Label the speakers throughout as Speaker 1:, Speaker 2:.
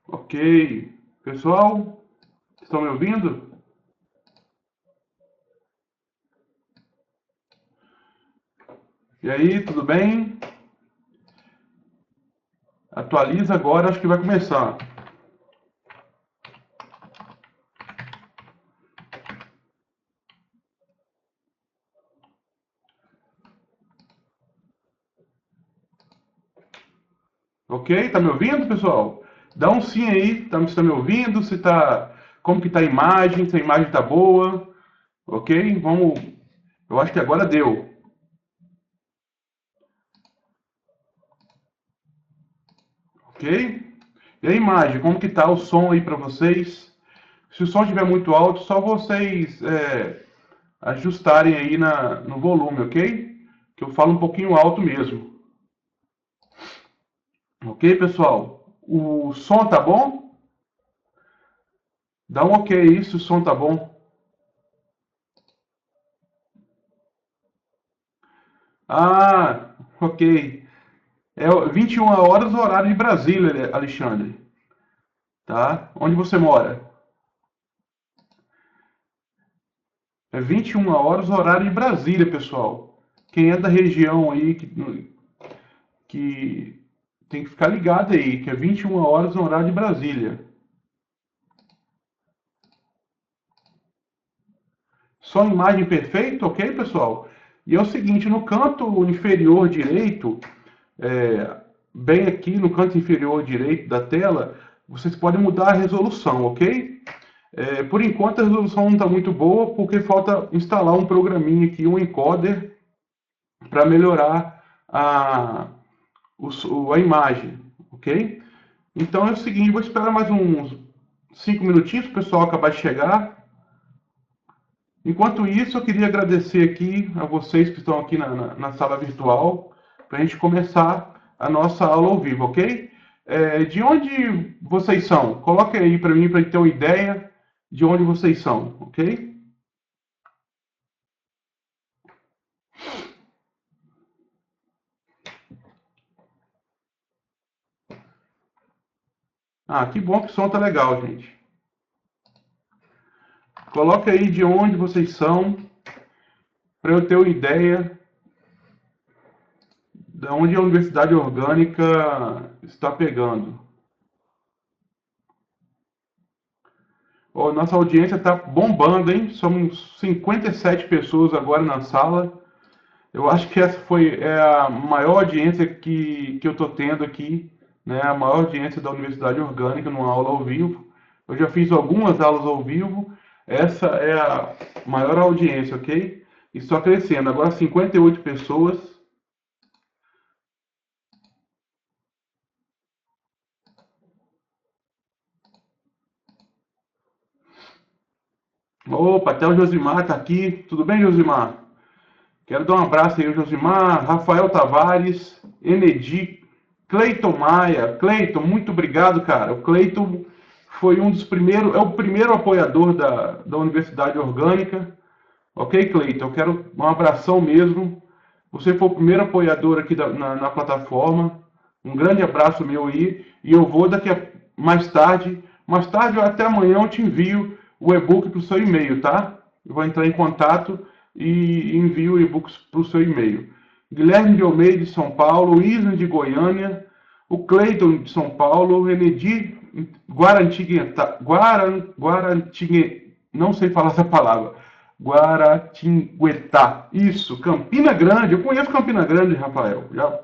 Speaker 1: Ok. Pessoal, estão me ouvindo? E aí, tudo bem? Atualiza agora, acho que vai começar. Ok? Tá me ouvindo, pessoal? Dá um sim aí, se tá me ouvindo, se tá. Como que tá a imagem, se a imagem tá boa. Ok? Vamos. Eu acho que agora deu. Ok? E a imagem, como que tá o som aí para vocês? Se o som estiver muito alto, só vocês ajustarem aí no volume, ok? Que eu falo um pouquinho alto mesmo. Ok, pessoal? O som tá bom? Dá um ok aí se o som tá bom. Ah, ok. É 21 horas o horário de Brasília, Alexandre. Tá? Onde você mora? É 21 horas o horário de Brasília, pessoal. Quem é da região aí que tem que ficar ligado aí, que é 21 horas no horário de Brasília. Só imagem perfeita, ok, pessoal? E é o seguinte, no canto inferior direito, é, bem aqui no canto inferior direito da tela, vocês podem mudar a resolução, ok? Por enquanto a resolução não está muito boa, porque falta instalar um programinha aqui, um encoder, para melhorar a imagem, ok? Então é o seguinte, vou esperar mais uns 5 minutinhos para o pessoal acabar de chegar. Enquanto isso, eu queria agradecer aqui a vocês que estão aqui na sala virtual, para a gente começar a nossa aula ao vivo, ok? De onde vocês são? Coloque aí para mim, para ter uma ideia de onde vocês são, ok? Ah, que bom que o som tá legal, gente. Coloque aí de onde vocês são, para eu ter uma ideia de onde a Universidade Orgânica está pegando. Oh, nossa audiência está bombando, hein? Somos 57 pessoas agora na sala. Eu acho que essa é a maior audiência que eu estou tendo aqui, né? A maior audiência da Universidade Orgânica numa aula ao vivo. Eu já fiz algumas aulas ao vivo. Essa é a maior audiência, ok? E só crescendo. Agora 58 pessoas. Opa, até o Josimar está aqui. Tudo bem, Josimar? Quero dar um abraço aí ao Josimar, Rafael Tavares, Enedi, Cleiton Maia. Cleiton, muito obrigado, cara. O Cleiton foi um dos primeiros, é o primeiro apoiador da Universidade Orgânica. Ok, Cleiton? Eu quero um abração mesmo. Você foi o primeiro apoiador aqui na plataforma. Um grande abraço meu aí. E eu vou daqui a mais tarde ou até amanhã eu te envio o e-book para o seu e-mail, tá? Eu vou entrar em contato e envio o e-book para o seu e-mail. Guilherme de Almeida de São Paulo, Isla de Goiânia, o Cleiton de São Paulo, o Enedi Guarantinguetá, não sei falar essa palavra, Guaratinguetá. Isso, Campina Grande. Eu conheço Campina Grande, Rafael. Já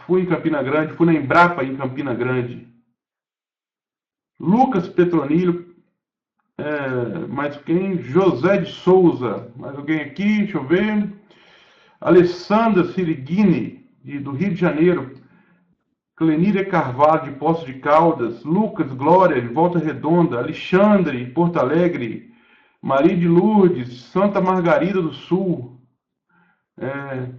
Speaker 1: fui em Campina Grande, fui na Embrapa em Campina Grande. Lucas Petronilho, mais quem? José de Souza. Mais alguém aqui? Deixa eu ver. Alessandra Siriguini, do Rio de Janeiro. Cleníria Carvalho, de Poços de Caldas. Lucas Glória, de Volta Redonda. Alexandre, Porto Alegre. Maria de Lourdes, Santa Margarida do Sul. É,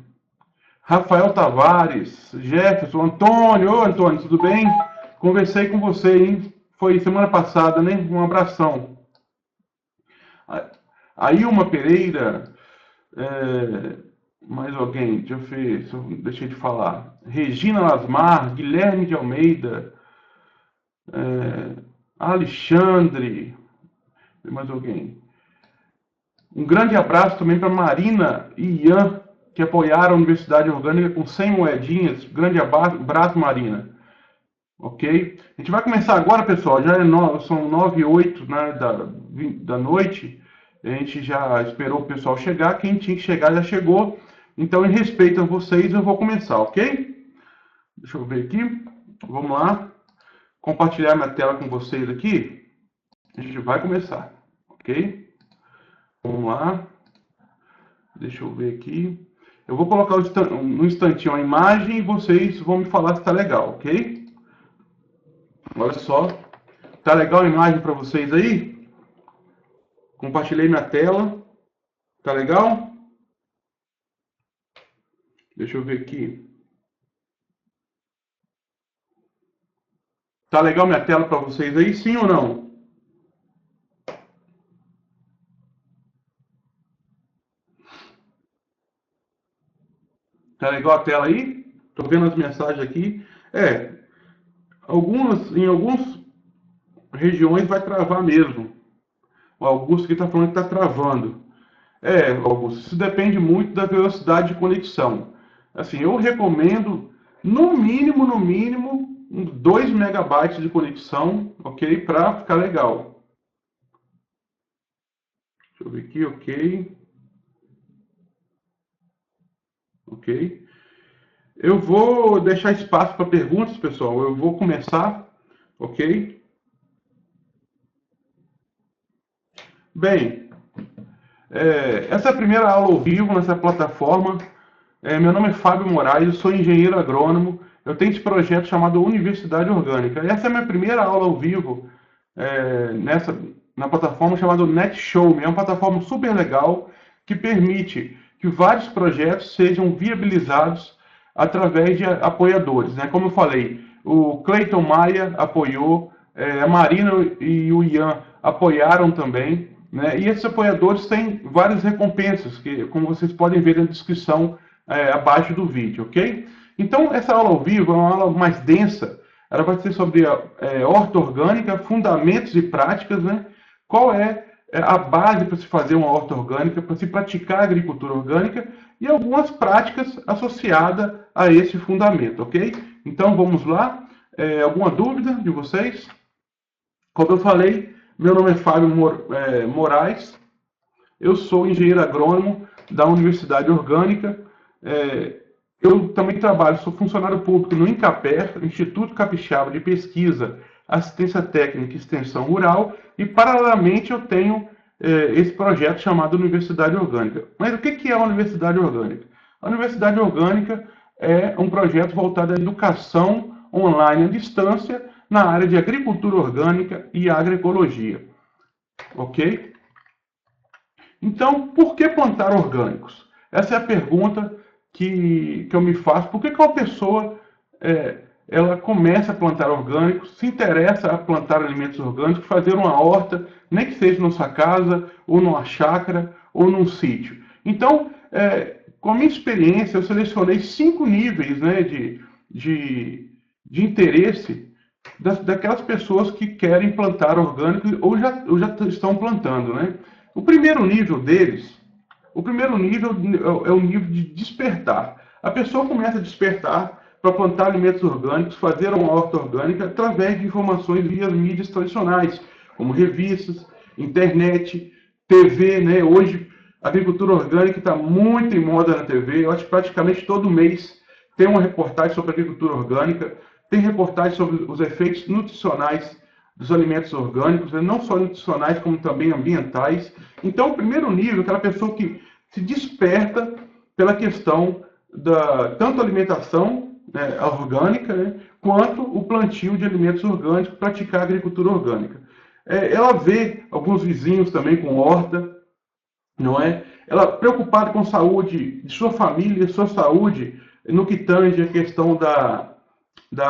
Speaker 1: Rafael Tavares, Jefferson, Antônio. Ô, Antônio, tudo bem? Conversei com você, hein? Foi semana passada, né? Um abração. Aí uma Pereira, é, mais alguém, deixa eu ver, se eu deixei de falar. Regina Lasmar, Guilherme de Almeida, Alexandre, tem mais alguém? Um grande abraço também para Marina e Ian, que apoiaram a Universidade Orgânica com 100 moedinhas. Grande abraço, Marina. Ok? A gente vai começar agora, pessoal. Já são 9h08, né, da noite. A gente já esperou o pessoal chegar. Quem tinha que chegar já chegou. Então, em respeito a vocês, eu vou começar, ok? Deixa eu ver aqui. Vamos lá. Compartilhar minha tela com vocês aqui. A gente vai começar, ok? Vamos lá. Deixa eu ver aqui. Eu vou colocar no instantinho a imagem e vocês vão me falar se está legal, ok? Olha só. Tá legal a imagem para vocês aí? Compartilhei minha tela. Tá legal? Deixa eu ver aqui. Tá legal minha tela para vocês aí, sim ou não? Tá legal a tela aí? Tô vendo as mensagens aqui. Em algumas regiões vai travar mesmo. O Augusto aqui está falando que está travando. Augusto, isso depende muito da velocidade de conexão. Assim, eu recomendo, no mínimo, 2 megabytes de conexão, ok? Para ficar legal. Deixa eu ver aqui, ok. Ok. Eu vou deixar espaço para perguntas, pessoal. Eu vou começar, ok? Bem, essa é a primeira aula ao vivo nessa plataforma. Meu nome é Fábio Moraes, eu sou engenheiro agrônomo. Eu tenho esse projeto chamado Universidade Orgânica. Essa é a minha primeira aula ao vivo na plataforma chamada NetShow. É uma plataforma super legal que permite que vários projetos sejam viabilizados através de apoiadores, né? Como eu falei, o Cleiton Maia apoiou, a Marina e o Ian apoiaram também, né? E esses apoiadores têm várias recompensas, que, como vocês podem ver na descrição abaixo do vídeo, ok? Então, essa aula ao vivo é uma aula mais densa, ela vai ser sobre horta orgânica, fundamentos e práticas, né? Qual é a base para se fazer uma horta orgânica, para se praticar agricultura orgânica e algumas práticas associadas a esse fundamento, ok? Então, vamos lá. Alguma dúvida de vocês? Como eu falei, meu nome é Fábio Moraes, eu sou engenheiro agrônomo da Universidade Orgânica. Eu também trabalho, sou funcionário público no INCAPER, Instituto Capixaba de Pesquisa, Assistência Técnica e Extensão Rural, e paralelamente eu tenho esse projeto chamado Universidade Orgânica. Mas o que é a Universidade Orgânica? A Universidade Orgânica é um projeto voltado à educação online à distância na área de agricultura orgânica e agroecologia. Ok? Então, por que plantar orgânicos? Essa é a pergunta que eu me faço. Por que uma pessoa ela começa a plantar orgânicos, se interessa a plantar alimentos orgânicos, fazer uma horta, nem que seja na sua casa, ou numa chácara, ou num sítio? Então, com a minha experiência, eu selecionei 5 níveis, né, de interesse daquelas pessoas que querem plantar orgânicos ou já estão plantando, né? O primeiro nível é o nível de despertar. A pessoa começa a despertar para plantar alimentos orgânicos, fazer uma horta orgânica através de informações via mídias tradicionais, como revistas, internet, TV, né? Hoje a agricultura orgânica está muito em moda na TV. Eu acho que praticamente todo mês tem uma reportagem sobre agricultura orgânica, tem reportagem sobre os efeitos nutricionais dos alimentos orgânicos, né? Não só nutricionais, como também ambientais. Então, o primeiro nível é aquela pessoa que se desperta pela questão da tanto alimentação, né, orgânica, né, quanto o plantio de alimentos orgânicos, praticar agricultura orgânica. Ela vê alguns vizinhos também com horta, não é? Ela preocupada com a saúde de sua família, sua saúde, no que tange a questão da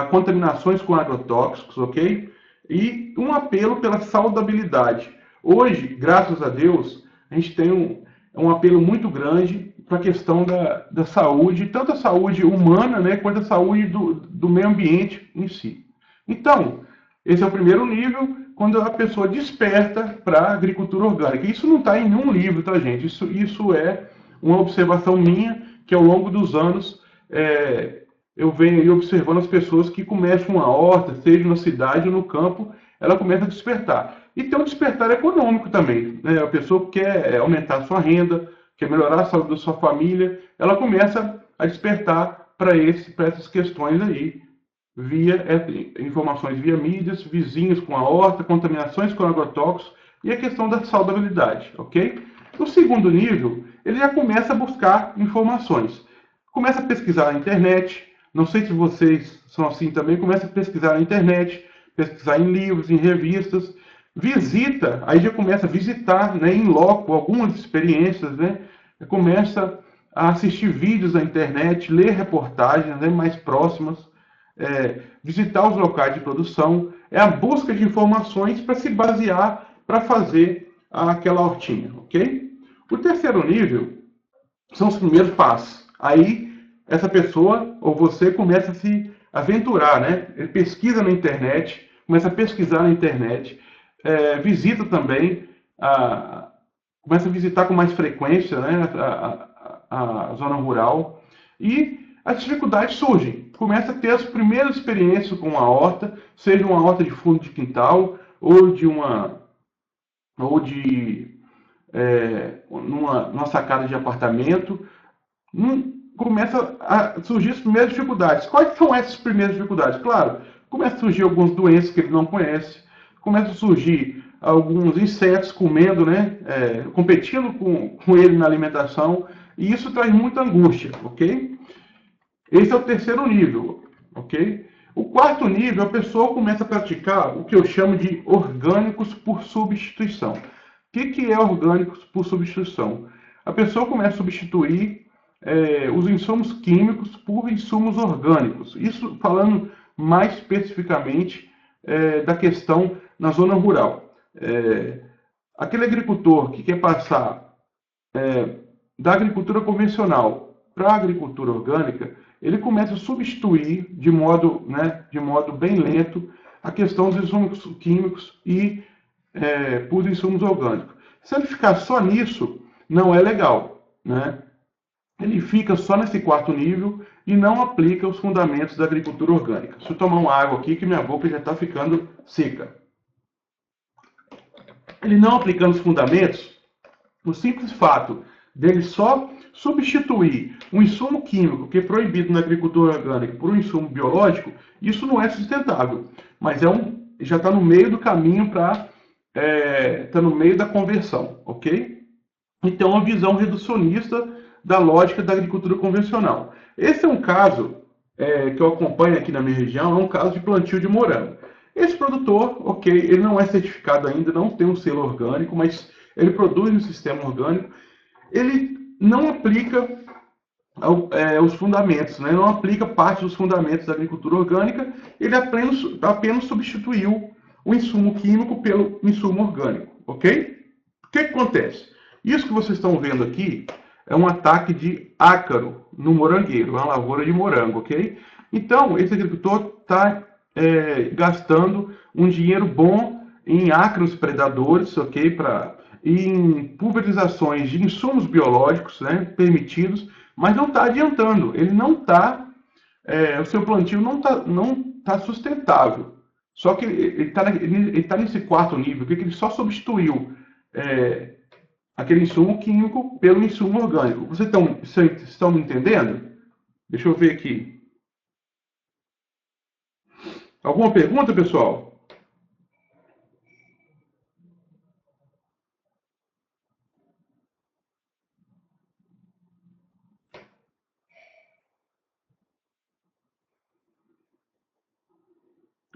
Speaker 1: contaminações com agrotóxicos, ok? E um apelo pela saudabilidade. Hoje, graças a Deus, a gente tem um apelo muito grande para a questão da saúde, tanto a saúde humana, né, quanto a saúde do meio ambiente em si. Então, Esse é o primeiro nível, quando a pessoa desperta para a agricultura orgânica. Isso não está em nenhum livro, tá, gente? Isso é uma observação minha, que ao longo dos anos eu venho aí observando as pessoas que começam uma horta, seja na cidade ou no campo, ela começa a despertar. E tem um despertar econômico também, né? A pessoa quer aumentar a sua renda, quer melhorar a saúde da sua família, ela começa a despertar para essas questões aí, via informações via mídias, vizinhos com a horta, contaminações com agrotóxicos e a questão da saudabilidade, ok? No segundo nível, ele já começa a buscar informações. Começa a pesquisar na internet, não sei se vocês são assim também, começa a pesquisar na internet, pesquisar em livros, em revistas, visita, aí já começa a visitar, né, em loco algumas experiências, né, começa a assistir vídeos na internet, ler reportagens, né, mais próximas, visitar os locais de produção, é a busca de informações para se basear para fazer aquela hortinha, ok? O terceiro nível são os primeiros passos. Aí, essa pessoa ou você começa a se aventurar, né? Ele pesquisa na internet, começa a pesquisar na internet, visita também, começa a visitar com mais frequência, né, a zona rural, e as dificuldades surgem. Começa a ter as primeiras experiências com a horta, seja uma horta de fundo de quintal, ou numa sacada de apartamento. Começa a surgir as primeiras dificuldades. Quais são essas primeiras dificuldades? Claro, começa a surgir algumas doenças que ele não conhece, começa a surgir alguns insetos comendo, né, competindo com ele na alimentação, e isso traz muita angústia, ok? Esse é o terceiro nível, ok? O quarto nível, a pessoa começa a praticar o que eu chamo de orgânicos por substituição. O que é orgânicos por substituição? A pessoa começa a substituir os insumos químicos por insumos orgânicos. Isso falando mais especificamente da questão na zona rural. Aquele agricultor que quer passar da agricultura convencional para a agricultura orgânica, ele começa a substituir de modo bem lento a questão dos insumos químicos e por insumos orgânicos. Se ele ficar só nisso, não é legal, né? Ele fica só nesse quarto nível e não aplica os fundamentos da agricultura orgânica. Deixa eu tomar uma água aqui que minha boca já está ficando seca. Ele não aplicando os fundamentos, o simples fato dele só substituir um insumo químico que é proibido na agricultura orgânica por um insumo biológico, isso não é sustentável, mas já está no meio do caminho está no meio da conversão, ok? Então, uma visão reducionista da lógica da agricultura convencional. Esse é um caso que eu acompanho aqui na minha região, é um caso de plantio de morango. Esse produtor, ok, ele não é certificado ainda, não tem um selo orgânico, mas ele produz um sistema orgânico. Ele não aplica os fundamentos, né? Não aplica parte dos fundamentos da agricultura orgânica, ele apenas substituiu o insumo químico pelo insumo orgânico, ok? O que acontece? Isso que vocês estão vendo aqui é um ataque de ácaro no morangueiro, uma lavoura de morango, ok? Então, esse agricultor está gastando um dinheiro bom em ácaros predadores, ok? Em pulverizações de insumos biológicos, né, permitidos, mas não está adiantando. Ele não está, o seu plantio não tá sustentável. Só que ele tá nesse quarto nível, que ele só substituiu aquele insumo químico pelo insumo orgânico. Vocês estão me entendendo? Deixa eu ver aqui. Alguma pergunta, pessoal?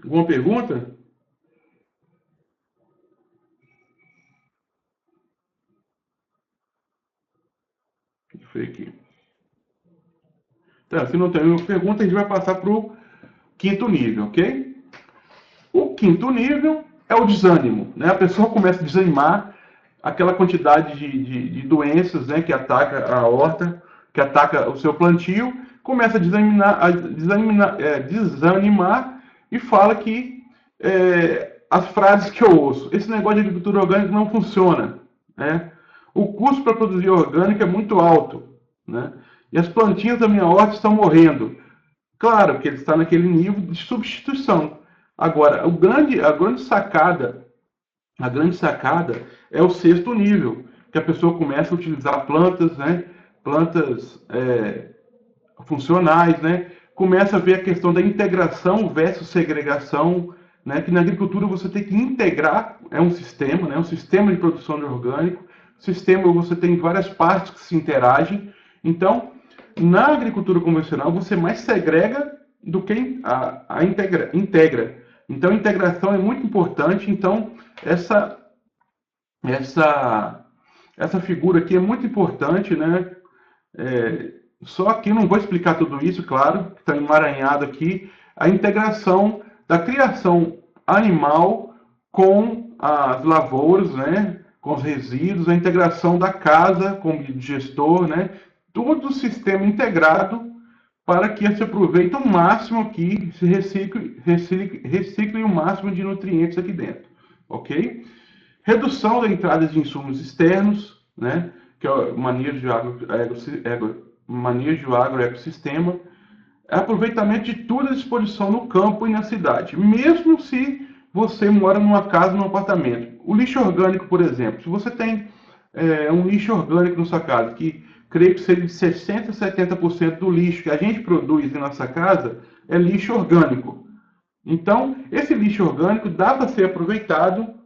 Speaker 1: Alguma pergunta? Deixa eu ver aqui. Tá, se não tem nenhuma pergunta, a gente vai passar para o quinto nível, ok? O quinto nível é o desânimo, né? A pessoa começa a desanimar, aquela quantidade de doenças, né, que ataca a horta, que ataca o seu plantio, começa a desanimar e fala que as frases que eu ouço. Esse negócio de agricultura orgânica não funciona, né? O custo para produzir orgânico é muito alto, né? E as plantinhas da minha horta estão morrendo. Claro que ele está naquele nível de substituição. Agora, a grande sacada é o sexto nível, que a pessoa começa a utilizar plantas, né? Plantas funcionais, né? Começa a ver a questão da integração versus segregação, né? Que na agricultura você tem que integrar, é um sistema, né? Um sistema de produção de orgânico. Sistema você tem várias partes que se interagem. Então, na agricultura convencional você mais segrega do que integra. Então, a integração é muito importante. Então, essa figura aqui é muito importante, né? Só que não vou explicar tudo isso, claro, está emaranhado aqui, a integração da criação animal com as lavouras, né, com os resíduos, a integração da casa com o gestor, né, todo o sistema integrado para que se aproveite o máximo aqui, se recicle o máximo de nutrientes aqui dentro, ok? Redução da entrada de insumos externos, né, que é o manejo do agroecossistema, aproveitamento de toda a disposição no campo e na cidade, mesmo se você mora numa casa, num apartamento. O lixo orgânico, por exemplo, se você tem um lixo orgânico na sua casa, que creio que seja de 60% a 70% do lixo que a gente produz em nossa casa, é lixo orgânico. Então, esse lixo orgânico dá para ser aproveitado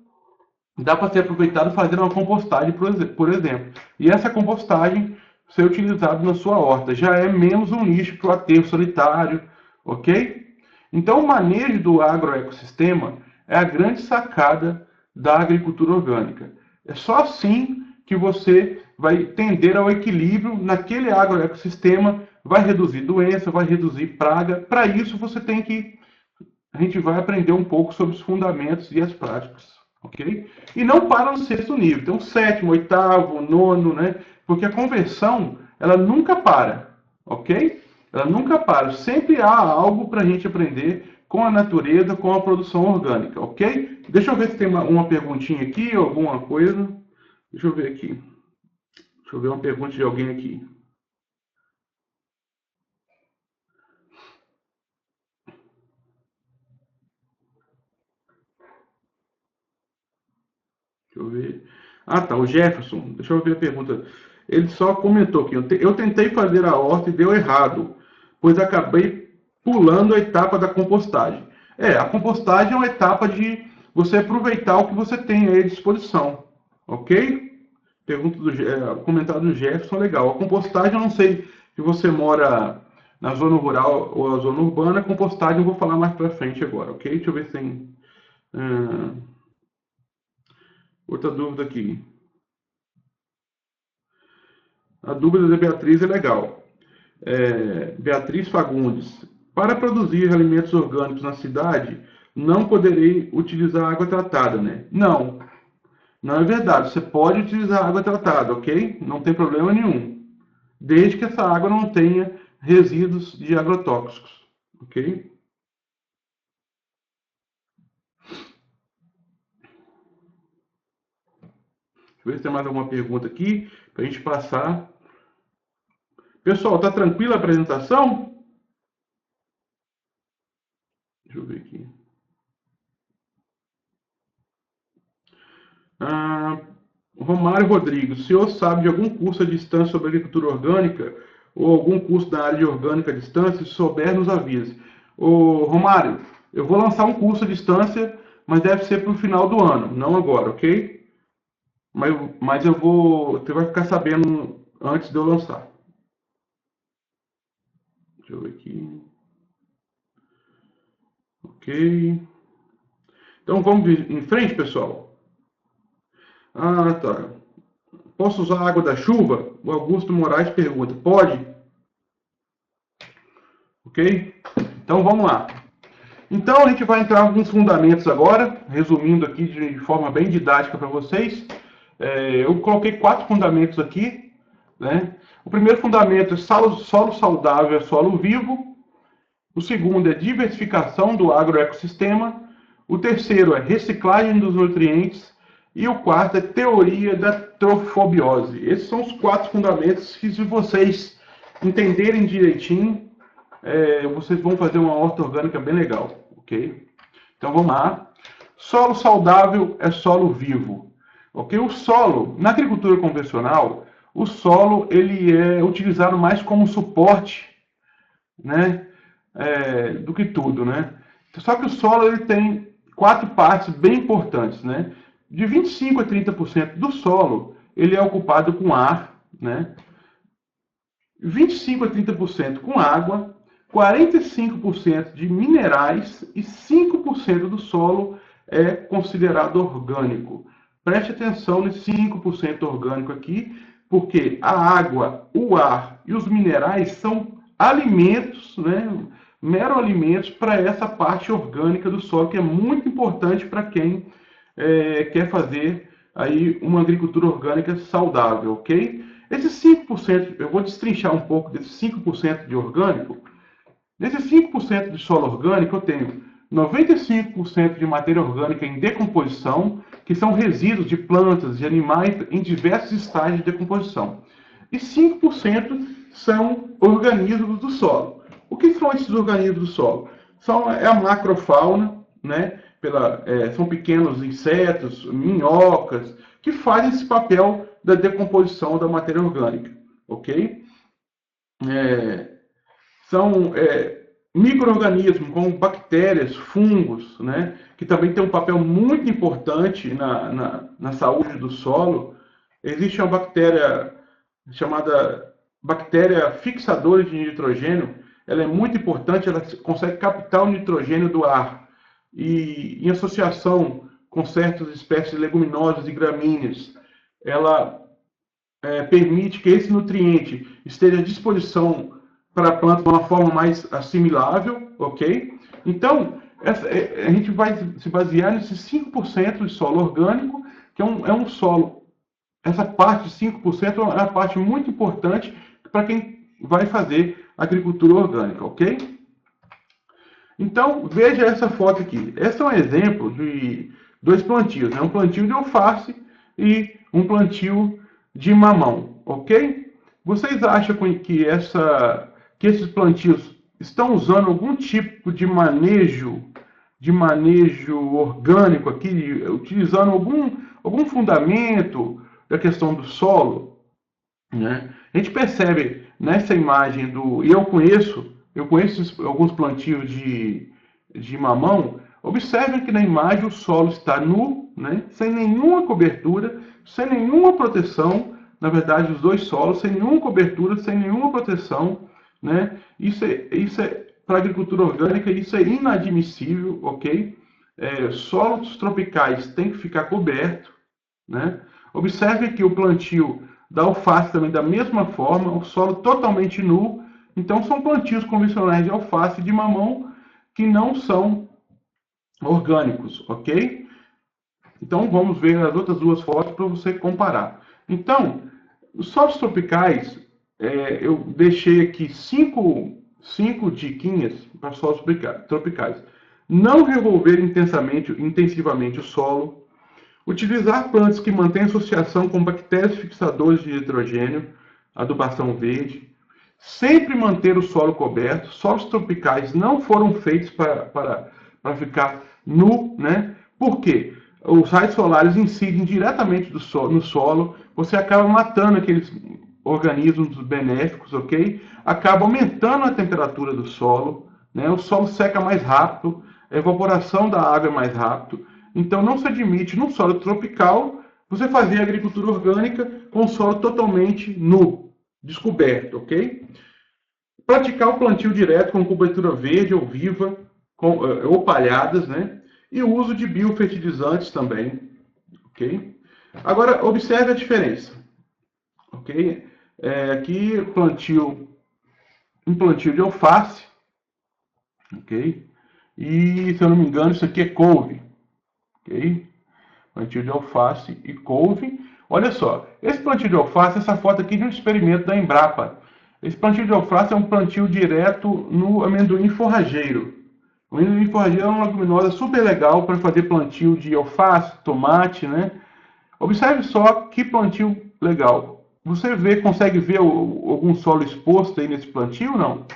Speaker 1: fazendo uma compostagem, por exemplo. E essa compostagem ser utilizada na sua horta. Já é menos um lixo para o aterro sanitário, ok? Então, o manejo do agroecossistema é a grande sacada da agricultura orgânica. É só assim que você vai tender ao equilíbrio naquele agroecossistema, vai reduzir doença, vai reduzir praga. Para isso, a gente vai aprender um pouco sobre os fundamentos e as práticas. Ok? E não para no sexto nível. Então, sétimo, oitavo, nono, né? Porque a conversão, ela nunca para. Ok? Ela nunca para. Sempre há algo para a gente aprender com a natureza, com a produção orgânica. Ok? Deixa eu ver se tem uma perguntinha aqui, alguma coisa. Deixa eu ver aqui. Deixa eu ver uma pergunta de alguém aqui. Deixa eu ver. Ah, tá. O Jefferson. Deixa eu ver a pergunta. Ele só comentou aqui. Eu tentei fazer a horta e deu errado, pois acabei pulando a etapa da compostagem. A compostagem é uma etapa de você aproveitar o que você tem aí à disposição. Ok? Comentário do Jefferson, legal. A compostagem, eu não sei se você mora na zona rural ou na zona urbana. A compostagem eu vou falar mais pra frente agora, ok? Deixa eu ver se tem outra dúvida aqui. A dúvida da Beatriz é legal. Beatriz Fagundes. Para produzir alimentos orgânicos na cidade, não poderei utilizar água tratada, né? Não, não é verdade. Você pode utilizar água tratada, ok? Não tem problema nenhum. Desde que essa água não tenha resíduos de agrotóxicos, ok? Deixa eu ver se tem mais alguma pergunta aqui para a gente passar. Pessoal, tá tranquila a apresentação? Deixa eu ver aqui. Romário Rodrigues, o senhor sabe de algum curso à distância sobre agricultura orgânica ou algum curso da área de orgânica à distância? Se souber, nos avise. Ô, Romário, eu vou lançar um curso à distância, mas deve ser para o final do ano, não agora, ok? Mas você vai ficar sabendo antes de eu lançar. Deixa eu ver aqui. Ok. Então vamos em frente, pessoal. Ah, tá. Posso usar a água da chuva? O Augusto Moraes pergunta. Pode? Ok? Então vamos lá. Então a gente vai entrar em alguns fundamentos agora, resumindo aqui de forma bem didática para vocês. Eu coloquei 4 fundamentos aqui, né? O primeiro fundamento é solo saudável é solo vivo. O segundo é diversificação do agroecossistema. O terceiro é reciclagem dos nutrientes. E o quarto é teoria da trofobiose. Esses são os 4 fundamentos que, se vocês entenderem direitinho, vocês vão fazer uma horta orgânica bem legal, ok? Então vamos lá. Solo saudável é solo vivo, ok? O solo, na agricultura convencional, o solo ele é utilizado mais como suporte, né, do que tudo, né? Só que o solo ele tem 4 partes bem importantes, né? De 25 a 30% do solo ele é ocupado com ar, né? 25 a 30% com água, 45% de minerais e 5% do solo é considerado orgânico. Preste atenção nesse 5% orgânico aqui, porque a água, o ar e os minerais são alimentos, né, mero alimentos para essa parte orgânica do solo, que é muito importante para quem quer fazer aí uma agricultura orgânica saudável, ok? Esses 5%, eu vou destrinchar um pouco desses 5% de orgânico. Nesses 5% de solo orgânico, eu tenho 95% de matéria orgânica em decomposição, que são resíduos de plantas, de animais em diversos estágios de decomposição. E 5% são organismos do solo. O que são esses organismos do solo? É a macrofauna, né? São pequenos insetos, minhocas, que fazem esse papel da decomposição da matéria orgânica, ok? São micro-organismos como bactérias, fungos, né? Que também tem um papel muito importante na saúde do solo. Existe uma bactéria chamada bactéria fixadora de nitrogênio. Ela é muito importante, ela consegue captar o nitrogênio do ar. E em associação com certas espécies leguminosas e gramíneas, ela permite que esse nutriente esteja à disposição para a planta de uma forma mais assimilável, ok? Então, a gente vai se basear nesses 5% de solo orgânico, que é um solo. Essa parte de 5% é uma parte muito importante para quem vai fazer agricultura orgânica, ok? Então, veja essa foto aqui. Esse é um exemplo de 2 plantios, né? Um plantio de alface e um plantio de mamão, ok? Vocês acham que esses plantios estão usando algum tipo de manejo orgânico aqui, utilizando algum fundamento da questão do solo, né? A gente percebe nessa imagem e eu conheço alguns plantios de mamão. Observem que na imagem o solo está nu, né? Sem nenhuma cobertura, sem nenhuma proteção. Na verdade, os 2 solos sem nenhuma cobertura, sem nenhuma proteção, né? Isso é para a agricultura orgânica, isso é inadmissível, ok? Solos tropicais tem que ficar coberto, né? Observe que o plantio da alface também da mesma forma, o solo totalmente nu. Então são plantios convencionais de alface e de mamão que não são orgânicos, ok? Então vamos ver as outras 2 fotos para você comparar. Então, os solos tropicais, eu deixei aqui 5 diquinhas para solos tropicais. Não revolver intensivamente o solo. Utilizar plantas que mantêm associação com bactérias fixadoras de nitrogênio, adubação verde. Sempre manter o solo coberto. Solos tropicais não foram feitos para ficar nu, né? Por quê? Os raios solares incidem diretamente no solo, você acaba matando aqueles organismos benéficos, ok? Acaba aumentando a temperatura do solo, né? O solo seca mais rápido, a evaporação da água é mais rápido. Então não se admite, num solo tropical, você fazer agricultura orgânica com o solo totalmente nu, descoberto, ok? Praticar o plantio direto com cobertura verde ou viva, ou palhadas, né? E o uso de biofertilizantes também, ok? Agora, observe a diferença, ok? Aqui, um plantio de alface, ok? E, se eu não me engano, isso aqui é couve, ok? Plantio de alface e couve. Olha só, esse plantio de alface, essa foto aqui é de um experimento da Embrapa. Esse plantio de alface é um plantio direto no amendoim forrageiro, O amendoim forrageiro é uma leguminosa super legal para fazer plantio de alface, tomate, né? Observe só que plantio legal. Você consegue ver algum solo exposto aí nesse plantio, não?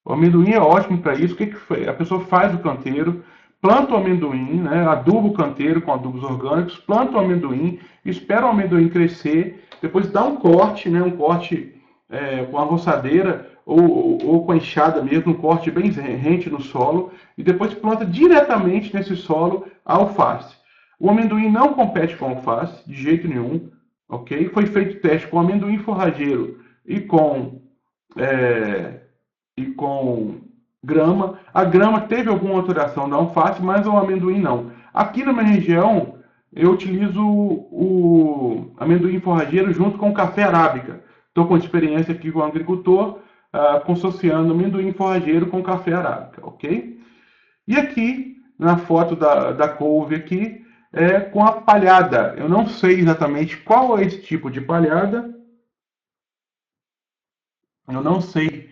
Speaker 1: O amendoim é ótimo para isso. O que a pessoa faz o canteiro, planta o amendoim, né? Aduba o canteiro com adubos orgânicos, planta o amendoim, espera o amendoim crescer, depois dá um corte, né? Um corte com a roçadeira ou com a enxada mesmo, um corte bem rente no solo, e depois planta diretamente nesse solo a alface. O amendoim não compete com a alface, de jeito nenhum, ok? Foi feito teste com amendoim forrageiro e é, com grama. A grama teve alguma alteração da alface, mas o amendoim não. Aqui na minha região, eu utilizo o amendoim forrageiro junto com o café arábica. Estou com experiência aqui com o agricultor, consociando amendoim forrageiro com café arábica, ok? E aqui, na foto da couve aqui, é com a palhada. Eu não sei exatamente qual é esse tipo de palhada. Eu não sei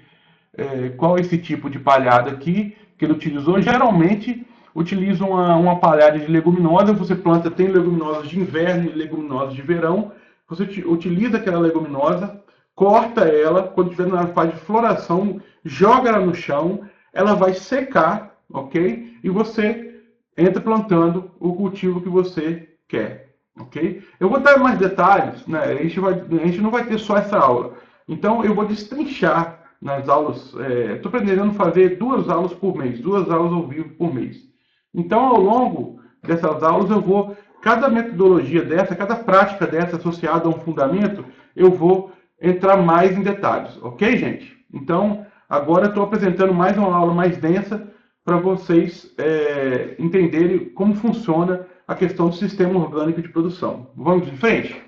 Speaker 1: qual é esse tipo de palhada aqui que ele utilizou. Geralmente utiliza uma palhada de leguminosa. Você planta, tem leguminosas de inverno e leguminosas de verão. Você utiliza aquela leguminosa, corta ela, quando estiver na fase de floração, joga ela no chão, ela vai secar, ok? E você entra plantando o cultivo que você quer, ok? Eu vou dar mais detalhes, né? A gente não vai ter só essa aula. Então eu vou destrinchar nas aulas. Estou pretendendo fazer 2 aulas por mês, 2 aulas ao vivo por mês. Então, ao longo dessas aulas, eu vou, cada metodologia dessa, cada prática dessa associada a um fundamento, eu vou entrar mais em detalhes, ok, gente? Então, agora eu estou apresentando mais uma aula mais densa para vocês entenderem como funciona a questão do sistema orgânico de produção. Vamos em frente?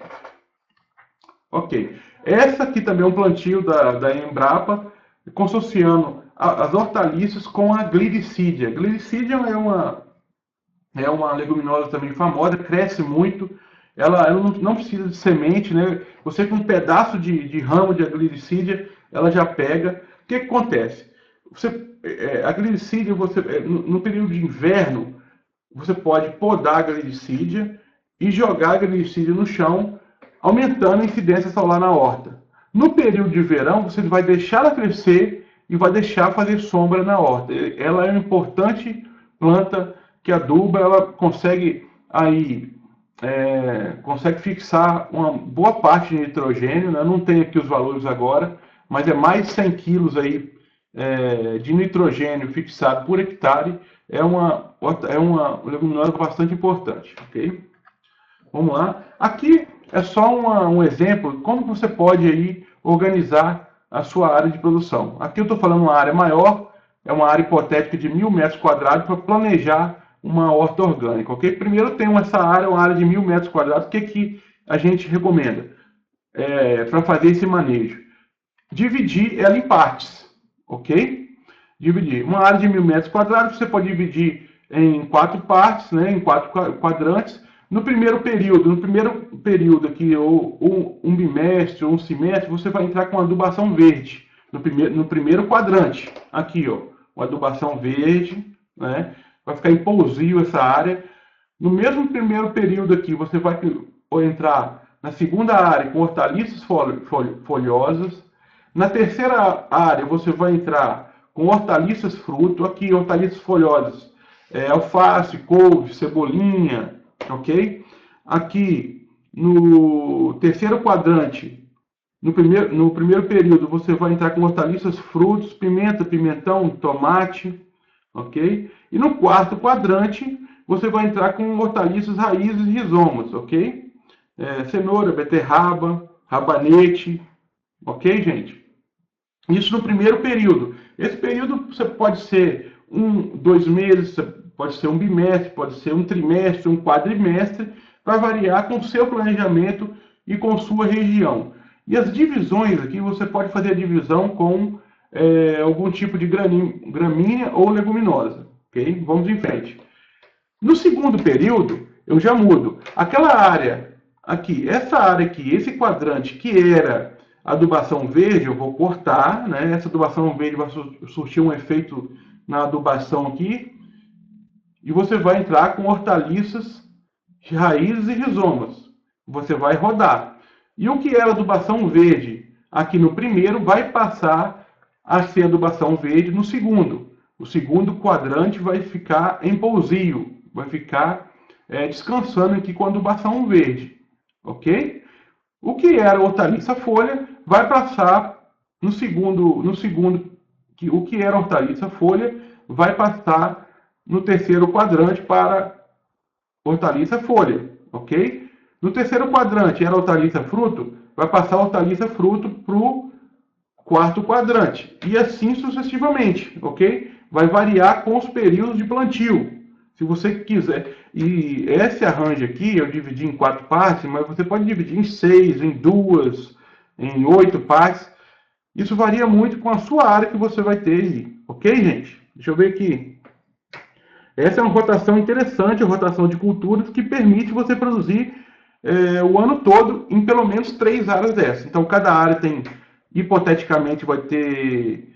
Speaker 1: Ok. Essa aqui também é um plantio da Embrapa, consociando as hortaliças com a Glyricidea. Glyricidea é uma leguminosa também famosa, cresce muito, ela não precisa de semente, né? Você com um pedaço de ramo de Glyricidea, ela já pega. O que acontece? A Glyricidea, no período de inverno, você pode podar a Glyricidea e jogar a Glyricidea no chão, aumentando a incidência solar na horta. No período de verão, você vai deixar ela crescer e vai deixar fazer sombra na horta. Ela é uma importante planta que aduba, ela consegue consegue fixar uma boa parte de nitrogênio, né? Não tem aqui os valores agora, mas é mais de 100 quilos aí, de nitrogênio fixado por hectare. É uma leguminosa bastante importante, ok? Vamos lá. Aqui é só um exemplo de como você pode aí organizar a sua área de produção. Aqui eu estou falando uma área maior, é uma área hipotética de 1.000 metros quadrados para planejar uma horta orgânica, ok? Primeiro tem essa área, uma área de 1.000 metros quadrados. O que a gente recomenda para fazer esse manejo? Dividir ela em partes, ok? Dividir. Uma área de 1.000 metros quadrados, você pode dividir em 4 partes, né, em 4 quadrantes. No primeiro período aqui, ou um bimestre ou um semestre, você vai entrar com adubação verde. No primeiro quadrante, aqui, ó, uma adubação verde, né? Vai ficar em pousio essa área. No mesmo primeiro período aqui, você vai entrar na segunda área com hortaliças folhosas. Na terceira área, você vai entrar com hortaliças fruto. Aqui, hortaliças folhosas, alface, couve, cebolinha, ok? Aqui, no terceiro quadrante, no primeiro período, você vai entrar com hortaliças, frutos, pimenta, pimentão, tomate, ok? E no quarto quadrante, você vai entrar com hortaliças, raízes e rizomas, ok? Cenoura, beterraba, rabanete, ok, gente? Isso no primeiro período. Esse período você pode ser 2 meses, pode ser um bimestre, pode ser um trimestre, um quadrimestre, vai variar com o seu planejamento e com sua região. E as divisões aqui, você pode fazer a divisão com algum tipo de gramínea ou leguminosa, ok? Vamos em frente. No segundo período, eu já mudo. Aquela área aqui, essa área aqui, esse quadrante que era adubação verde, eu vou cortar, né? Essa adubação verde vai surtir um efeito na adubação aqui, e você vai entrar com hortaliças, raízes e rizomas. Você vai rodar. E o que era adubação verde aqui no primeiro vai passar a ser adubação verde no segundo. O segundo quadrante vai ficar em pousio, vai ficar descansando aqui com a adubação verde, ok? O que era hortaliça folha vai passar no segundo, o que era hortaliça folha vai passar no terceiro quadrante para hortaliça folha, ok? No terceiro quadrante era hortaliça fruto, vai passar hortaliça fruto para o quarto quadrante, e assim sucessivamente, ok? Vai variar com os períodos de plantio. Se você quiser, e esse arranjo aqui eu dividi em 4 partes, mas você pode dividir em 6, em 2, em 8 partes. Isso varia muito com a sua área que você vai ter aí, ok, gente? Deixa eu ver aqui. Essa é uma rotação interessante, a rotação de culturas, que permite você produzir o ano todo em pelo menos 3 áreas dessas. Então, cada área tem, hipoteticamente, vai ter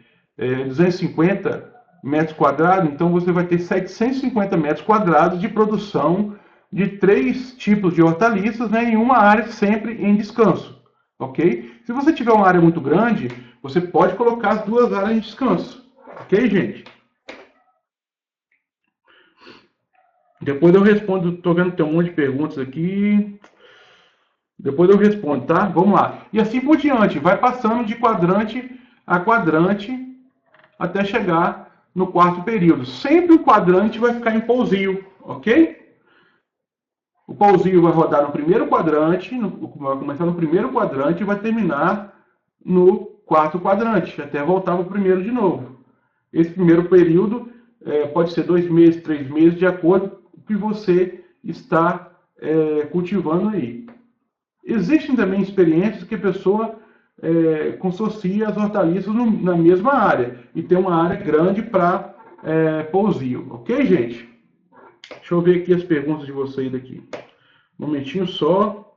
Speaker 1: 250 metros quadrados, então você vai ter 750 metros quadrados de produção de 3 tipos de hortaliças, né, em uma área sempre em descanso, ok? Se você tiver uma área muito grande, você pode colocar as 2 áreas em descanso, ok, gente? Depois eu respondo, estou vendo que tem um monte de perguntas aqui. Depois eu respondo, tá? Vamos lá. E assim por diante, vai passando de quadrante a quadrante até chegar no quarto período. Sempre o quadrante vai ficar em pousio, ok? O pousio vai rodar no primeiro quadrante, vai começar no primeiro quadrante e vai terminar no quarto quadrante, até voltar para o primeiro de novo. Esse primeiro período pode ser 2 meses, 3 meses, de acordo com o que você está cultivando aí. Existem também experiências que a pessoa consorcia as hortaliças na mesma área e tem uma área grande para pousio. Ok, gente? Deixa eu ver aqui as perguntas de vocês aqui. Um momentinho só.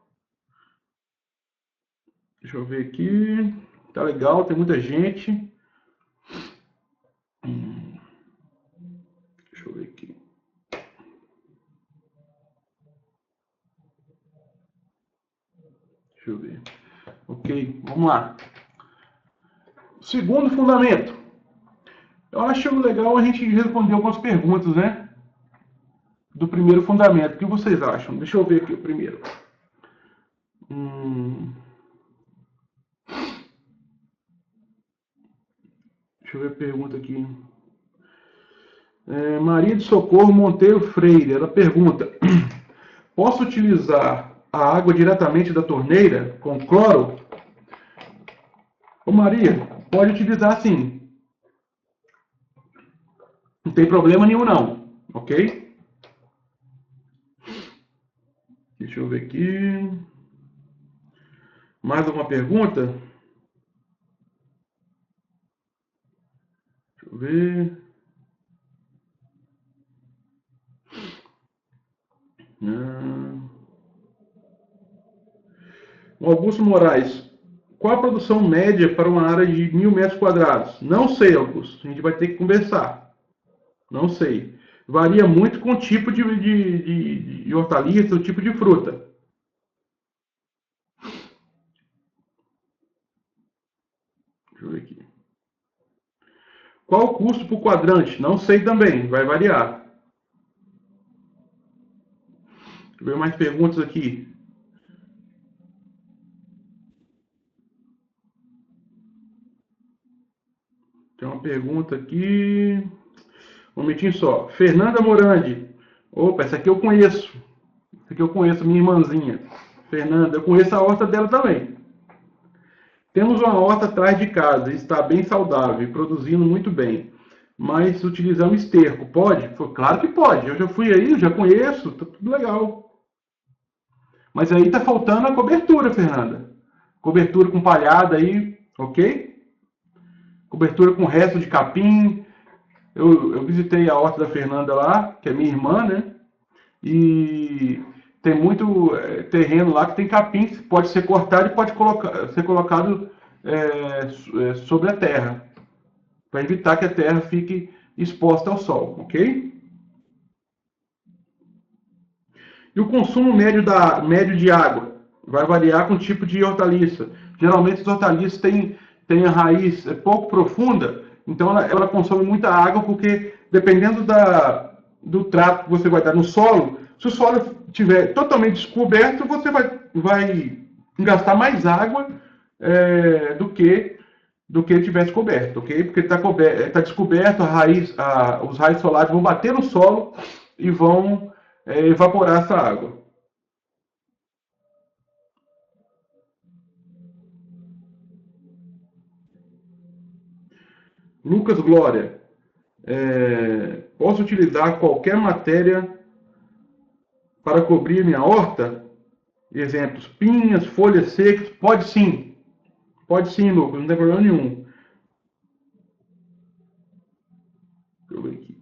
Speaker 1: Deixa eu ver aqui. Tá legal, tem muita gente. Deixa eu ver aqui. Deixa eu ver. Ok, vamos lá. Segundo fundamento. Eu acho legal a gente responder algumas perguntas, né? Do primeiro fundamento. O que vocês acham? Deixa eu ver aqui o primeiro. Deixa eu ver a pergunta aqui. Maria de Socorro Monteiro Freire. Ela pergunta: posso utilizar a água diretamente da torneira com cloro? Ô Maria, pode utilizar sim. Não tem problema nenhum não, ok? Deixa eu ver aqui. Mais alguma pergunta? Deixa eu ver. Augusto Moraes. Qual a produção média para uma área de 1.000 metros quadrados? Não sei, Augusto. A gente vai ter que conversar. Não sei. Varia muito com o tipo de hortaliça, o tipo de fruta. Deixa eu ver aqui. Qual o custo por quadrante? Não sei também. Vai variar. Deixa eu ver mais perguntas aqui. Tem uma pergunta aqui. Um momentinho só. Fernanda Morandi. Opa, essa aqui eu conheço. Essa aqui eu conheço, minha irmãzinha. Fernanda, eu conheço a horta dela também. Temos uma horta atrás de casa, está bem saudável e produzindo muito bem. Mas utilizamos esterco, pode? Claro que pode. Eu já fui aí, já conheço, tá tudo legal. Mas aí tá faltando a cobertura, Fernanda. Cobertura com palhada aí, ok? Cobertura com resto de capim. Eu visitei a horta da Fernanda lá, que é minha irmã, né? E tem muito terreno lá que tem capim que pode ser cortado e pode ser colocado sobre a terra, para evitar que a terra fique exposta ao sol, ok? E o consumo médio de água vai variar com o tipo de hortaliça. Geralmente as hortaliças têm a raiz pouco profunda, então ela consome muita água, porque dependendo do trato que você vai dar no solo, se o solo estiver totalmente descoberto, você vai gastar mais água do que tivesse coberto, ok? Porque está descoberto, os raios solares vão bater no solo e vão evaporar essa água. Lucas Glória, posso utilizar qualquer matéria para cobrir minha horta? Exemplos, pinhas, folhas secas. Pode sim, Lucas, não tem problema nenhum. Deixa eu ver aqui.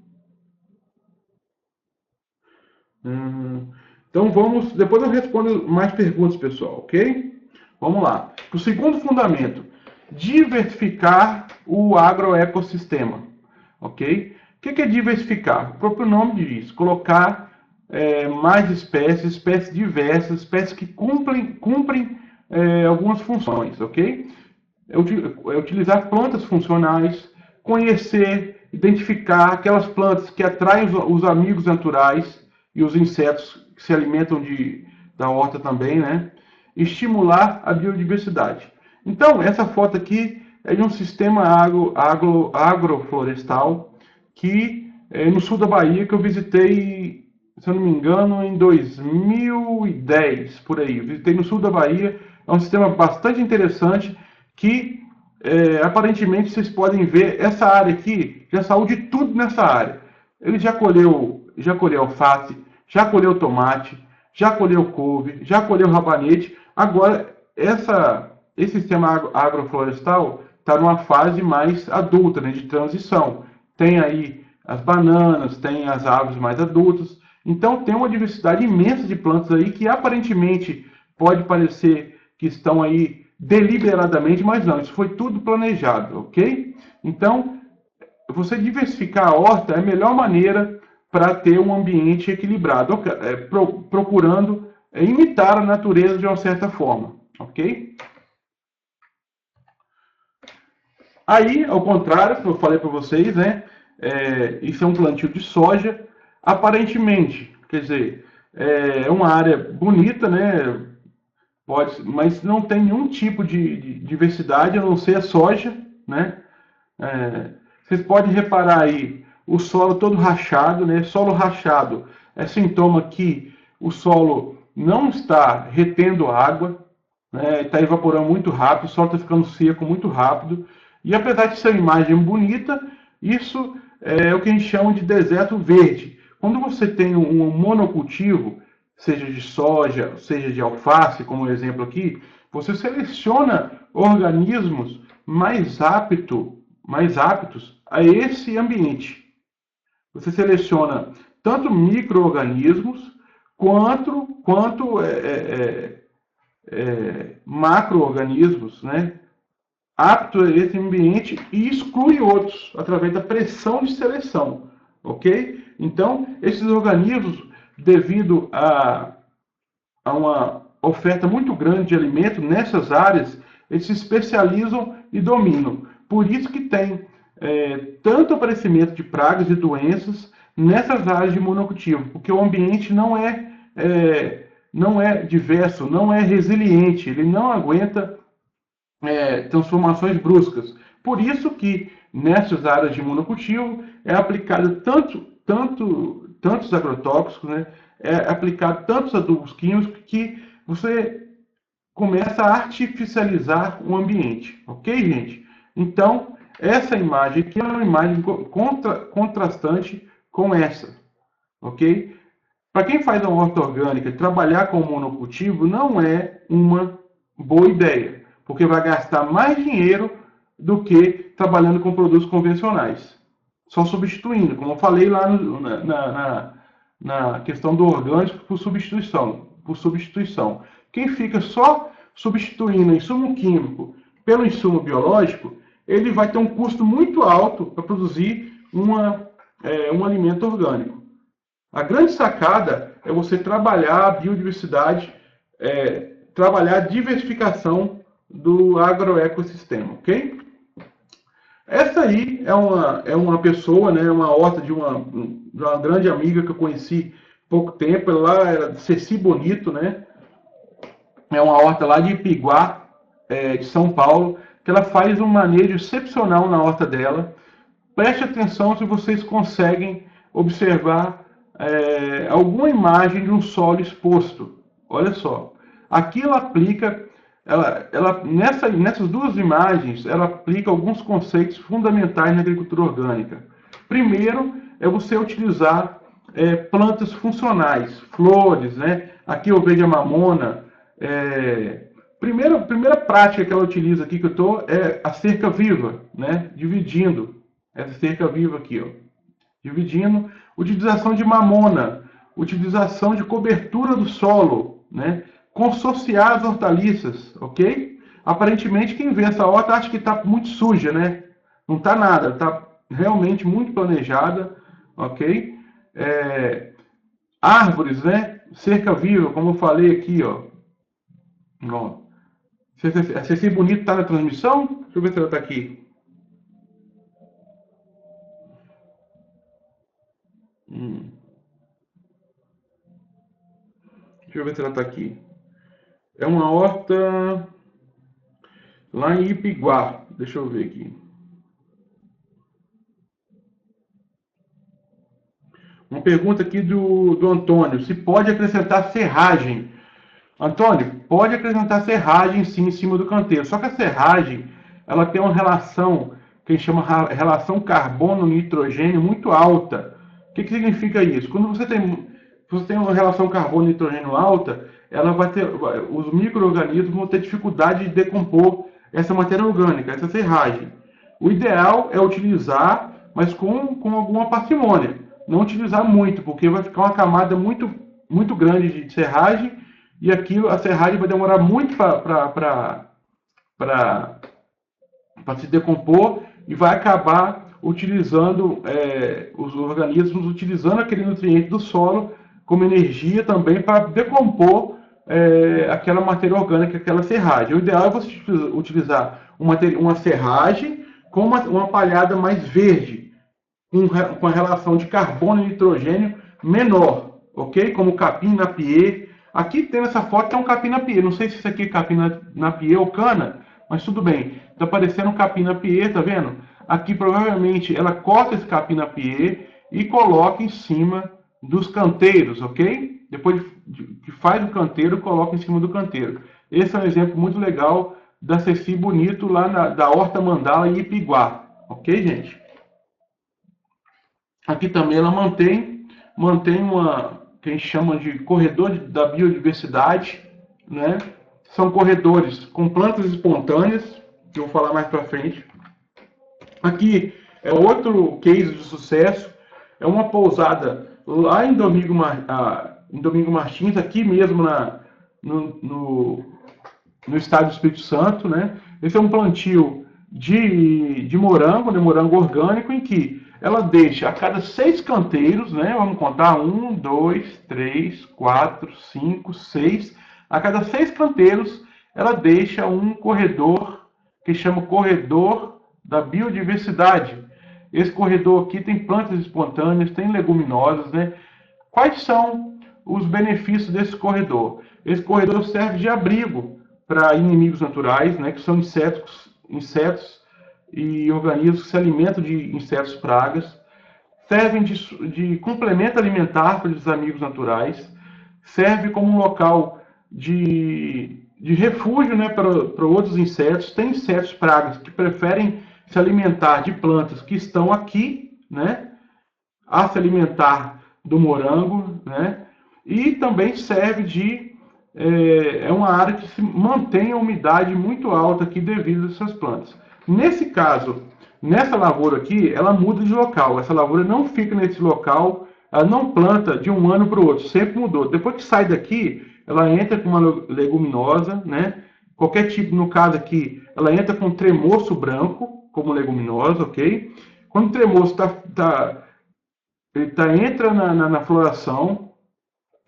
Speaker 1: Então depois eu respondo mais perguntas, pessoal, ok? Vamos lá. O segundo fundamento, diversificar o agroecossistema, ok? O que é diversificar? O próprio nome diz, colocar mais espécies diversas, espécies que cumprem algumas funções, ok? É utilizar plantas funcionais, conhecer, identificar aquelas plantas que atraem os amigos naturais e os insetos que se alimentam da horta também, né? Estimular a biodiversidade. Então, essa foto aqui é de um sistema agroflorestal que no sul da Bahia, que eu visitei, se eu não me engano, em 2010, por aí. Eu visitei no sul da Bahia, é um sistema bastante interessante que aparentemente vocês podem ver, essa área aqui já saiu de tudo nessa área. Ele já colheu alface, já colheu tomate, já colheu couve, já colheu rabanete. Agora, esse sistema agroflorestal está numa fase mais adulta, né, de transição. Tem aí as bananas, tem as árvores mais adultas. Então, tem uma diversidade imensa de plantas aí que aparentemente pode parecer que estão aí deliberadamente, mas não, isso foi tudo planejado, ok? Então, você diversificar a horta é a melhor maneira para ter um ambiente equilibrado, procurando imitar a natureza de uma certa forma, ok? Aí, ao contrário, que eu falei para vocês, né? Isso é um plantio de soja, aparentemente, quer dizer, é uma área bonita, né? Mas não tem nenhum tipo de diversidade a não ser a soja, né? Vocês podem reparar aí o solo todo rachado, né? Solo rachado é sintoma que o solo não está retendo água, né? Está evaporando muito rápido, o solo está ficando seco muito rápido. E apesar de ser uma imagem bonita, isso é o que a gente chama de deserto verde. Quando você tem um monocultivo, seja de soja, seja de alface, como o exemplo aqui, você seleciona organismos mais aptos a esse ambiente. Você seleciona tanto micro-organismos quanto macro-organismos, né, aptos a esse ambiente e exclui outros através da pressão de seleção, ok? Então, esses organismos, devido a uma oferta muito grande de alimento nessas áreas, eles se especializam e dominam. Por isso que tem tanto aparecimento de pragas e doenças nessas áreas de monocultivo, porque o ambiente não é diverso, não é resiliente, ele não aguenta transformações bruscas. Por isso que nessas áreas de monocultivo é aplicado tantos agrotóxicos, né? É aplicado tantos adubos químicos que você começa a artificializar o ambiente, ok, gente? Então, essa imagem aqui é uma imagem contrastante com essa, ok? Para quem faz uma horta orgânica, trabalhar com monocultivo não é uma boa ideia, porque vai gastar mais dinheiro do que trabalhando com produtos convencionais. Só substituindo, como eu falei lá na questão do orgânico por substituição. Quem fica só substituindo insumo químico pelo insumo biológico, ele vai ter um custo muito alto para produzir um alimento orgânico. A grande sacada é você trabalhar a biodiversidade, trabalhar a diversificação do agroecossistema, ok? Essa aí é uma pessoa, né, uma horta de uma grande amiga que eu conheci há pouco tempo. Ela era de Ceci Bonito, né? É uma horta lá de Ipiguá, de São Paulo, que ela faz um manejo excepcional na horta dela. Preste atenção se vocês conseguem observar alguma imagem de um solo exposto. Olha só. Aqui ela aplica, nessas duas imagens, ela aplica alguns conceitos fundamentais na agricultura orgânica. Primeiro, é você utilizar plantas funcionais, flores, né? Aqui eu vejo a mamona. Primeira prática que ela utiliza aqui que eu estou é a cerca viva, né? Dividindo essa cerca viva aqui, ó. Dividindo, utilização de mamona, utilização de cobertura do solo, né? Consorciar as hortaliças, ok? Aparentemente quem vê essa horta acha que está muito suja, né? Não está nada, está realmente muito planejada, ok? Árvores, né? Cerca viva, como eu falei aqui, ó. Ó. A Ceci Bonito está na transmissão? Deixa eu ver se ela está aqui. Deixa eu ver se ela está aqui. É uma horta lá em Ipiguá. Deixa eu ver aqui. Uma pergunta aqui do Antônio. Se pode acrescentar serragem? Antônio, pode acrescentar serragem sim em cima do canteiro. Só que a serragem, ela tem uma relação que a gente chama relação carbono-nitrogênio muito alta. O que significa isso? Quando você tem uma relação carbono-nitrogênio alta, os micro-organismos vão ter dificuldade de decompor essa matéria orgânica, essa serragem. O ideal é utilizar, mas com alguma parcimônia. Não utilizar muito, porque vai ficar uma camada muito, muito grande de serragem e a serragem vai demorar muito para se decompor e vai acabar utilizando, os organismos utilizando aquele nutriente do solo como energia também para decompor aquela matéria orgânica, aquela serragem. O ideal é você utilizar uma serragem com uma palhada mais verde, com a relação de carbono e nitrogênio menor, ok? Como capim-napier. Aqui tem nessa foto que é um capim-napier. Não sei se isso aqui é capim-napier ou cana, mas tudo bem. Está parecendo um capim-napier, tá vendo? Aqui provavelmente ela corta esse capim-napier e coloca em cima dos canteiros, ok? Depois que faz o canteiro, coloca em cima do canteiro. Esse é um exemplo muito legal da Ceci Bonito lá da Horta Mandala em Ipiguá, ok, gente? Aqui também ela mantém que a gente chama de corredor da biodiversidade, né? São corredores com plantas espontâneas, que eu vou falar mais para frente. Aqui é outro case de sucesso, é uma pousada lá em Domingo Martins, aqui mesmo no estado do Espírito Santo, né? Esse é um plantio de morango, né? Morango orgânico, em que ela deixa a cada 6 canteiros, né? Vamos contar 1, 2, 3, 4, 5, 6. A cada 6 canteiros, ela deixa um corredor que chama corredor da biodiversidade. Esse corredor aqui tem plantas espontâneas, tem leguminosas, né? Quais são os benefícios desse corredor? Esse corredor serve de abrigo para inimigos naturais, né? Que são insetos e organismos que se alimentam de insetos pragas, servem de complemento alimentar para os amigos naturais, serve como um local de refúgio, né, para outros insetos. Tem insetos pragas que preferem se alimentar de plantas que estão aqui, né, a se alimentar do morango, né, e também serve é uma área que se mantém a umidade muito alta aqui devido a essas plantas. Nesse caso, nessa lavoura aqui, ela muda de local. Essa lavoura não fica nesse local, ela não planta de um ano para o outro, sempre mudou. Depois que sai daqui, ela entra com uma leguminosa, né? Qualquer tipo, no caso aqui, ela entra com tremoço branco, como leguminosa, ok? Quando o tremoço entra na floração,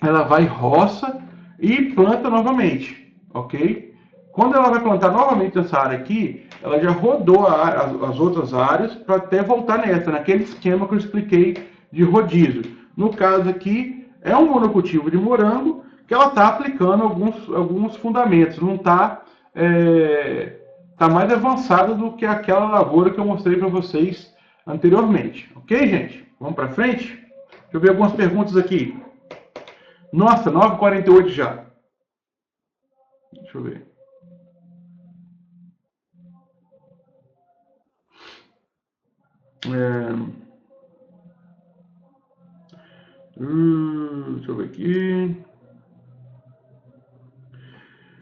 Speaker 1: ela vai roça e planta novamente, ok? Quando ela vai plantar novamente essa área aqui, ela já rodou as outras áreas para até voltar nessa, naquele esquema que eu expliquei de rodízio. No caso aqui, é um monocultivo de morango que ela está aplicando alguns fundamentos, não está tá mais avançada do que aquela lavoura que eu mostrei para vocês anteriormente. Ok, gente? Vamos para frente? Deixa eu ver algumas perguntas aqui. Nossa, 9h48 já. Deixa eu ver. Deixa eu ver aqui.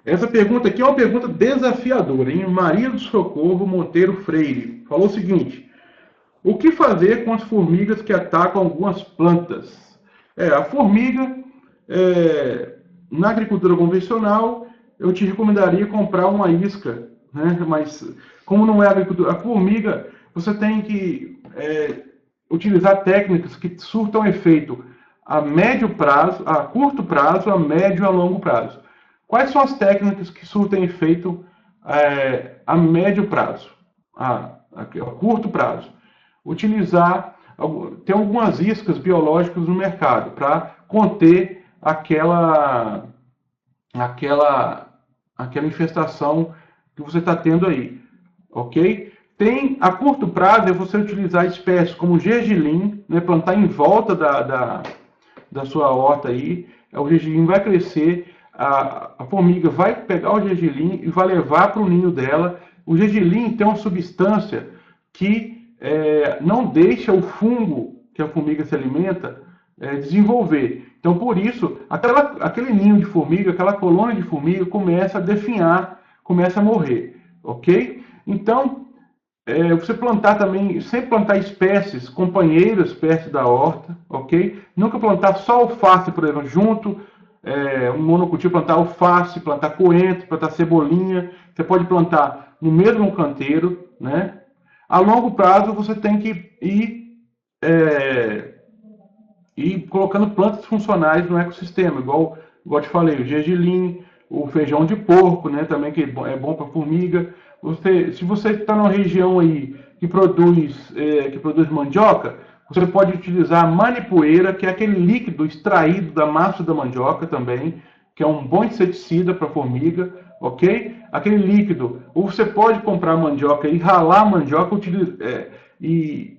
Speaker 1: Essa pergunta aqui é uma pergunta desafiadora, hein? Maria do Socorro Monteiro Freire falou o seguinte: o que fazer com as formigas que atacam algumas plantas? A formiga, na agricultura convencional, eu te recomendaria comprar uma isca, né? Mas como não é agricultura, a formiga, você tem que utilizar técnicas que surtam efeito a médio prazo, a curto prazo, a médio e a longo prazo. Quais são as técnicas que surtem efeito a médio prazo, a curto prazo? Tem algumas iscas biológicas no mercado para conter aquela infestação que você está tendo aí, ok? A curto prazo é você utilizar espécies como gergelim, né, plantar em volta da sua horta aí, o gergelim vai crescer, a formiga vai pegar o gergelim e vai levar para o ninho dela. O gergelim tem uma substância que não deixa o fungo que a formiga se alimenta desenvolver. Então, por isso, aquele ninho de formiga, aquela colônia de formiga começa a definhar, começa a morrer, ok? Então, você plantar também, sempre plantar espécies companheiras perto da horta, ok? Nunca plantar só alface, por exemplo, junto, um monocultivo, plantar alface, plantar coentro, plantar cebolinha. Você pode plantar no mesmo canteiro, né? A longo prazo, você tem que ir colocando plantas funcionais no ecossistema, igual eu te falei, o gergelim, o feijão de porco, né, também que é bom para formiga. Se você está numa região aí que produz mandioca, você pode utilizar a manipoeira, que é aquele líquido extraído da massa da mandioca também, que é um bom inseticida para formiga, ok? Aquele líquido, ou você pode comprar mandioca e ralar a mandioca e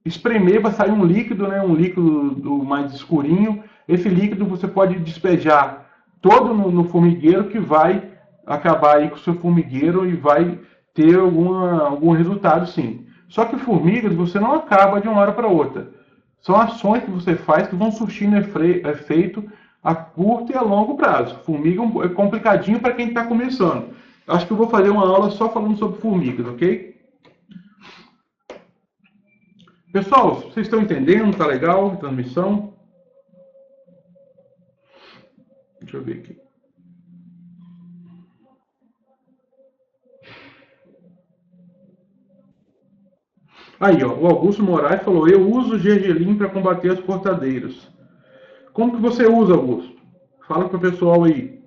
Speaker 1: espremer, vai sair um líquido, né? Um líquido mais escurinho. Esse líquido você pode despejar todo no formigueiro, que vai acabar aí com o seu formigueiro e vai ter algum resultado, sim. Só que formigas você não acaba de uma hora para outra. São ações que você faz que vão surtindo efeito a curto e a longo prazo. Formiga é complicadinho para quem está começando. Acho que eu vou fazer uma aula só falando sobre formigas, ok? Pessoal, vocês estão entendendo? Tá legal a transmissão? Deixa eu ver aqui. Aí, ó, o Augusto Moraes falou: eu uso gergelim para combater as cortadeiras. Como que você usa, Augusto? Fala para o pessoal aí.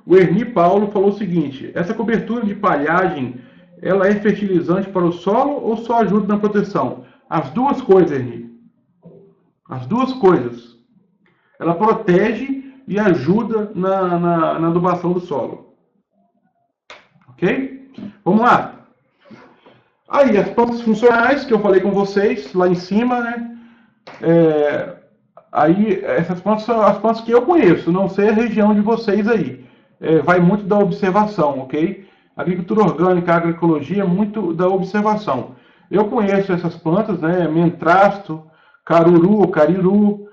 Speaker 1: O Erni Paulo falou o seguinte: essa cobertura de palhagem, ela é fertilizante para o solo ou só ajuda na proteção? As duas coisas, Erni. As duas coisas. Ela protege e ajuda na adubação do solo. Ok? Vamos lá. Aí, as plantas funcionais que eu falei com vocês lá em cima, né? Aí, essas plantas são as plantas que eu conheço, não sei a região de vocês aí. Vai muito da observação, ok? A agricultura orgânica, a agroecologia é muito da observação. Eu conheço essas plantas, né? Mentrasto, caruru, cariru,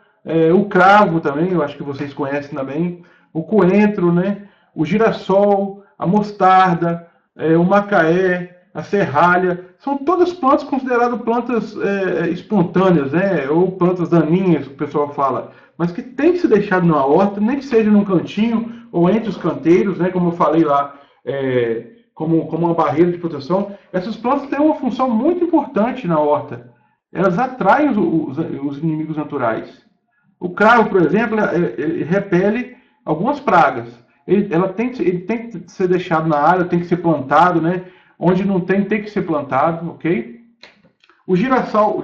Speaker 1: o cravo também, eu acho que vocês conhecem também, o coentro, né? O girassol, a mostarda, o macaé, a serralha, são todas plantas consideradas plantas espontâneas, né? Ou plantas daninhas, que o pessoal fala, mas que tem que ser deixado na horta, nem que seja num cantinho ou entre os canteiros, né? Como eu falei lá, como uma barreira de proteção. Essas plantas têm uma função muito importante na horta. Elas atraem os inimigos naturais. O cravo, por exemplo, ele repele algumas pragas. Ele tem que ser deixado na área, tem que ser plantado, né? Onde não tem, tem que ser plantado, ok? O girassol,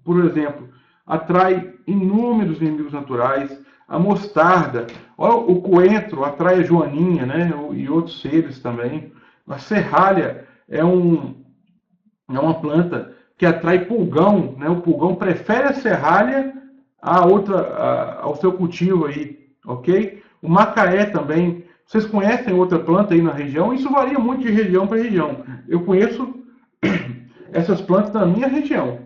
Speaker 1: por exemplo, atrai inúmeros inimigos naturais. A mostarda, o coentro atrai a joaninha, né? E outros seres também. A serralha é uma planta que atrai pulgão, né? O pulgão prefere a serralha ao seu cultivo aí, ok? O macaé também. Vocês conhecem outra planta aí na região? Isso varia muito de região para região. Eu conheço essas plantas da minha região,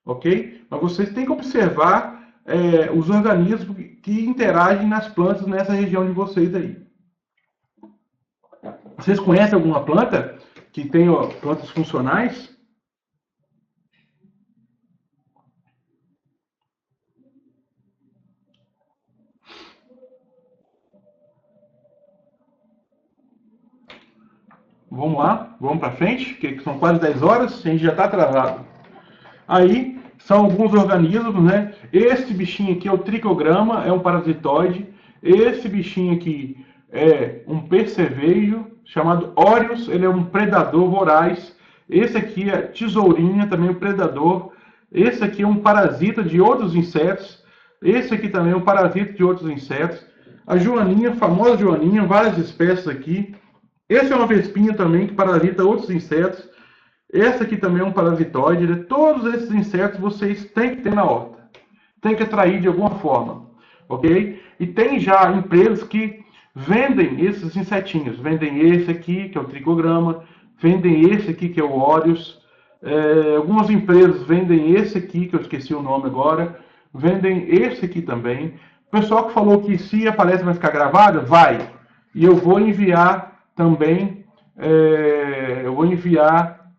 Speaker 1: ok? Mas vocês têm que observar os organismos que interagem nas plantas nessa região de vocês aí. Vocês conhecem alguma planta que tem plantas funcionais? Vamos lá, vamos para frente, que são quase 10 horas, a gente já está atrasado. Aí, são alguns organismos, né? Esse bichinho aqui é o tricograma, é um parasitoide. Esse bichinho aqui é um percevejo, chamado Orius, ele é um predador voraz. Esse aqui é tesourinha, também um predador. Esse aqui é um parasita de outros insetos. Esse aqui também é um parasita de outros insetos. A joaninha, a famosa joaninha, várias espécies aqui. Esse é uma vespinha também que parasita outros insetos. Esse aqui também é um parasitoide. Né? Todos esses insetos vocês têm que ter na horta. Tem que atrair de alguma forma. Ok? E tem já empresas que vendem esses insetinhos. Vendem esse aqui, que é o tricograma. Vendem esse aqui, que é o Orius. Algumas empresas vendem esse aqui, que eu esqueci o nome agora. Vendem esse aqui também. O pessoal que falou que se a palestra vai ficar gravada, vai. E eu vou enviar também, eu vou enviar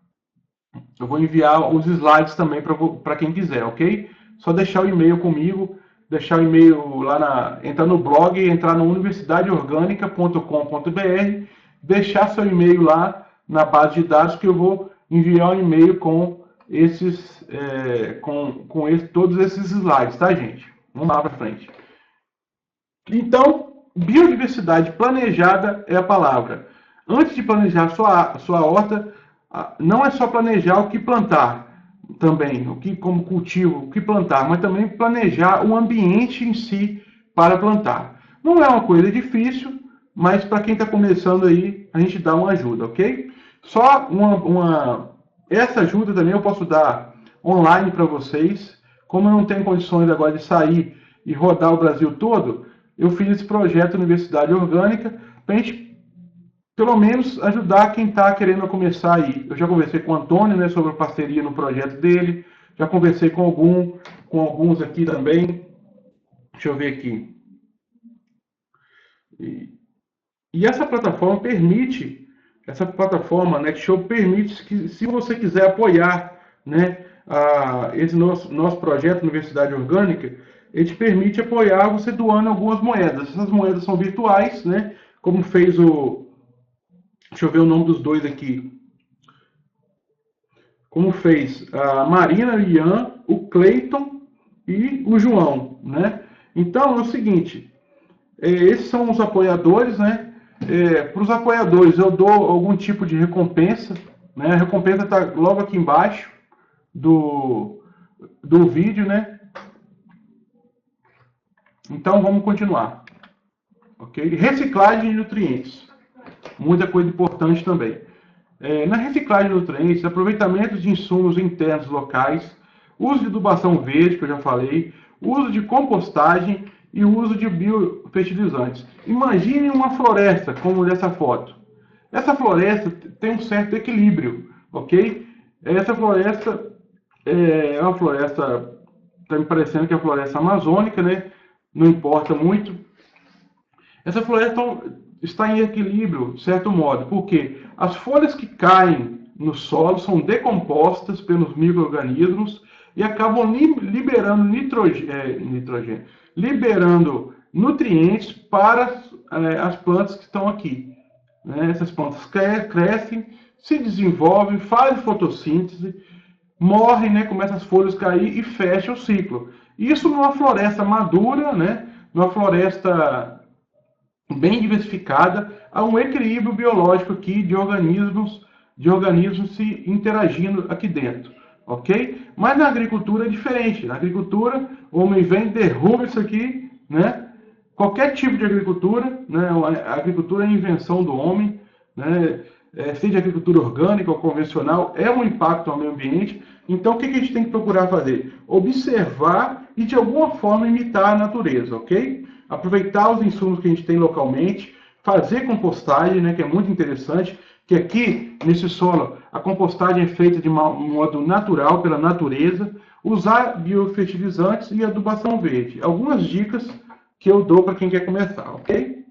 Speaker 1: os slides também para quem quiser, ok? Só deixar o e-mail comigo, deixar o e-mail lá, entrar no blog, entrar no universidadeorgânica.com.br, deixar seu e-mail lá na base de dados que eu vou enviar um e-mail com todos esses slides, tá, gente? Vamos lá para frente. Então, biodiversidade planejada é a palavra. Antes de planejar sua horta, não é só planejar o que plantar também, como cultivo, o que plantar, mas também planejar o ambiente em si para plantar. Não é uma coisa difícil, mas para quem está começando aí, a gente dá uma ajuda, ok? Só essa ajuda também eu posso dar online para vocês. Como eu não tenho condições agora de sair e rodar o Brasil todo, eu fiz esse projeto Universidade Orgânica para a gente, pelo menos, ajudar quem está querendo começar aí. Eu já conversei com o Antônio, né, sobre a parceria no projeto dele, já conversei com alguns aqui também. Deixa eu ver aqui. E essa plataforma NetShow permite que, se você quiser apoiar, né, esse nosso projeto Universidade Orgânica, ele te permite apoiar você doando algumas moedas. Essas moedas são virtuais, né? Como fez deixa eu ver o nome dos dois aqui. Como fez a Marina, o Ian, o Cleiton e o João, né? Então, é o seguinte, esses são os apoiadores, né? Para os apoiadores, eu dou algum tipo de recompensa, né? A recompensa está logo aqui embaixo do vídeo, né? Então, vamos continuar. Ok? Reciclagem de nutrientes. Muita coisa importante também. Na reciclagem de nutrientes, aproveitamento de insumos internos locais, uso de adubação verde, que eu já falei, uso de compostagem e uso de biofertilizantes. Imagine uma floresta, como nessa foto. Essa floresta tem um certo equilíbrio, ok? Essa floresta é uma floresta, está me parecendo que é a floresta amazônica, né? Não importa muito. Essa floresta está em equilíbrio, de certo modo, porque as folhas que caem no solo, são decompostas pelos micro-organismos e acabam liberando nitrogênio, liberando nutrientes para as plantas que estão aqui. Né? Essas plantas crescem, se desenvolvem, fazem fotossíntese, morrem, né? Começam as folhas a cair e fecha o ciclo. Isso numa floresta madura, né? Numa floresta bem diversificada, há um equilíbrio biológico aqui de organismos se interagindo aqui dentro, ok? Mas na agricultura é diferente. Na agricultura, o homem vem, derruba isso aqui, né? Qualquer tipo de agricultura, né? A agricultura é a invenção do homem, né? Seja agricultura orgânica ou convencional, é um impacto ao meio ambiente. Então, o que a gente tem que procurar fazer? Observar e, de alguma forma, imitar a natureza, ok? Aproveitar os insumos que a gente tem localmente, fazer compostagem, né, que é muito interessante, que aqui, nesse solo, a compostagem é feita de modo natural, pela natureza, usar biofertilizantes e adubação verde. Algumas dicas que eu dou para quem quer começar, ok?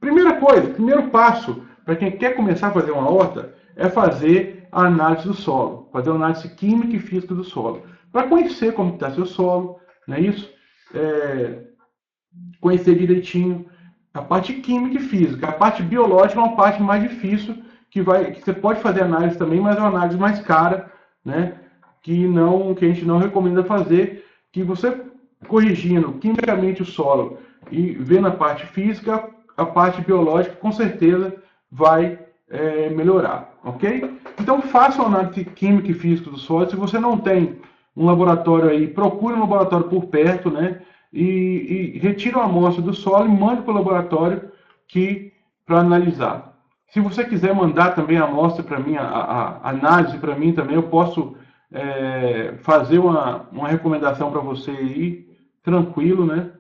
Speaker 1: Primeira coisa, primeiro passo para quem quer começar a fazer uma horta é fazer a análise do solo, fazer uma análise química e física do solo, para conhecer como está seu solo, não é isso? Conhecer direitinho a parte química e física. A parte biológica é uma parte mais difícil, que você pode fazer análise também, mas é uma análise mais cara, né? Que a gente não recomenda fazer, que você corrigindo quimicamente o solo e vendo a parte física, a parte biológica com certeza vai melhorar, ok? Então faça uma análise química e física do solo. Se você não tem um laboratório aí, procure um laboratório por perto, né? E retire uma amostra do solo e mande para o laboratório para analisar. Se você quiser mandar também a amostra para mim, a análise para mim também, eu posso fazer uma recomendação para você aí, tranquilo, né?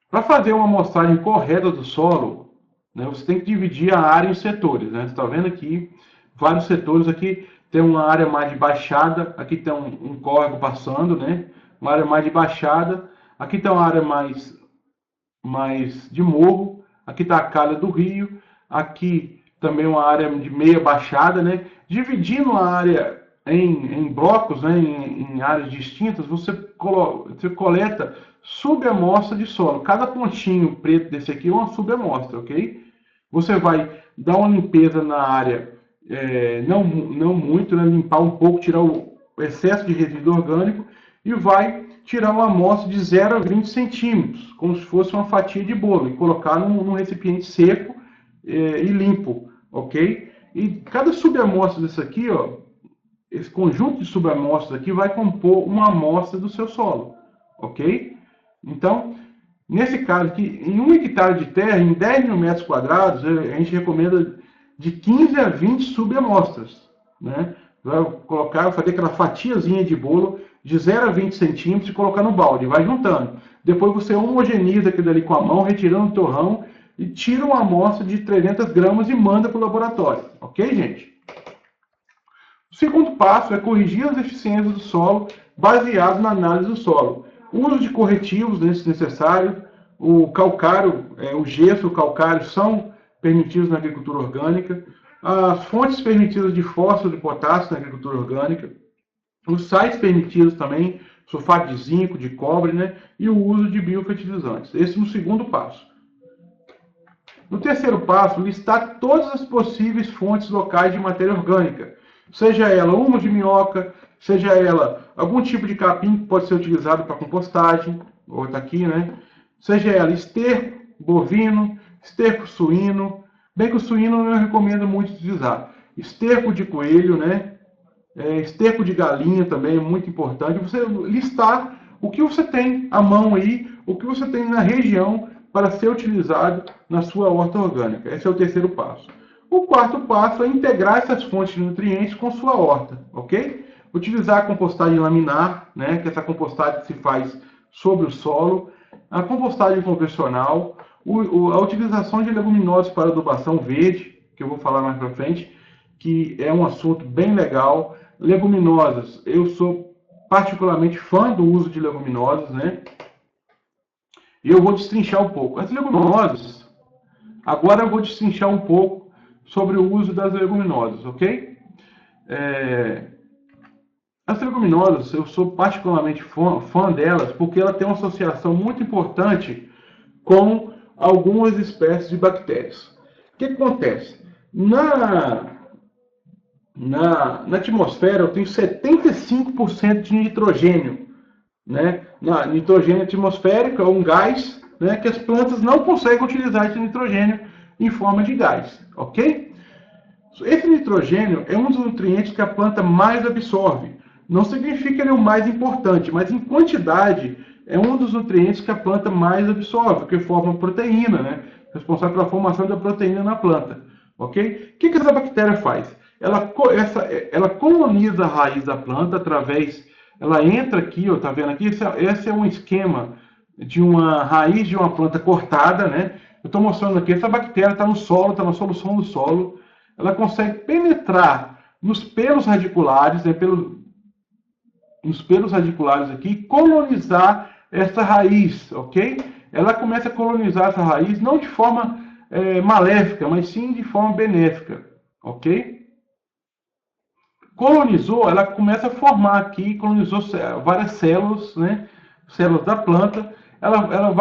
Speaker 1: Para fazer uma amostragem correta do solo, né, você tem que dividir a área em setores, né? Você está vendo aqui vários setores aqui. Tem uma área mais de baixada, aqui tem um córrego passando, né? Uma área mais de baixada, aqui tem uma área mais de morro, aqui está a calha do rio, aqui também uma área de meia baixada, né? Dividindo a área em blocos, né? em áreas distintas, você coleta subamostra de solo. Cada pontinho preto desse aqui é uma subamostra, ok? Você vai dar uma limpeza na área, não muito, né? Limpar um pouco, tirar o excesso de resíduo orgânico e vai tirar uma amostra de 0 a 20 centímetros, como se fosse uma fatia de bolo, e colocar num recipiente seco e limpo, ok? E cada subamostra desse aqui, ó, esse conjunto de subamostras aqui vai compor uma amostra do seu solo, ok? Então, nesse caso aqui, em 1 hectare de terra, em 10 mil metros quadrados, a gente recomenda de 15 a 20 subamostras, né? Vai fazer aquela fatiazinha de bolo de 0 a 20 centímetros e colocar no balde, vai juntando. Depois você homogeneiza aquilo ali com a mão, retirando o torrão e tira uma amostra de 300 gramas e manda para o laboratório, ok, gente? O segundo passo é corrigir as deficiências do solo baseado na análise do solo. O uso de corretivos, se necessário, o calcário, o gesso, o calcário são permitidos na agricultura orgânica, as fontes permitidas de fósforo e de potássio na agricultura orgânica, os sais permitidos também, sulfato de zinco, de cobre, né? E o uso de biofertilizantes. Esse no segundo passo. No terceiro passo, listar todas as possíveis fontes locais de matéria orgânica, seja ela humus de minhoca, seja ela algum tipo de capim que pode ser utilizado para compostagem, ou está aqui, né? Seja ela esterco bovino, esterco suíno, bem que o suíno eu não recomendo muito utilizar. Esterco de coelho, né? Esterco de galinha também é muito importante. Você listar o que você tem à mão aí, o que você tem na região para ser utilizado na sua horta orgânica. Esse é o terceiro passo. O quarto passo é integrar essas fontes de nutrientes com sua horta, ok? Utilizar a compostagem laminar, né? Que essa compostagem se faz sobre o solo. A compostagem convencional, a utilização de leguminosas para adubação verde, que eu vou falar mais para frente, que é um assunto bem legal. Leguminosas, eu sou particularmente fã do uso de leguminosas, né? E eu vou destrinchar um pouco. As leguminosas, agora eu vou destrinchar um pouco sobre o uso das leguminosas, ok? As leguminosas, eu sou particularmente fã delas porque ela tem uma associação muito importante com algumas espécies de bactérias. O que acontece? Na atmosfera eu tenho 75% de nitrogênio, né? Nitrogênio atmosférico é um gás, né, que as plantas não conseguem utilizar esse nitrogênio em forma de gás, ok? Esse nitrogênio é um dos nutrientes que a planta mais absorve. Não significa que ele é o mais importante, mas em quantidade é um dos nutrientes que a planta mais absorve, que forma proteína, né? Responsável pela formação da proteína na planta, ok? O que essa bactéria faz? Ela coloniza a raiz da planta através, ela entra aqui, ó, tá vendo aqui? Esse é um esquema de uma raiz de uma planta cortada, né? Eu estou mostrando aqui, essa bactéria está no solo, está na solução do solo. Ela consegue penetrar nos pelos radiculares, né, nos pelos radiculares aqui, e colonizar essa raiz, ok? Ela começa a colonizar essa raiz não de forma maléfica, mas sim de forma benéfica, ok? Colonizou, ela começa a formar aqui, colonizou várias células, né? Células da planta. Ela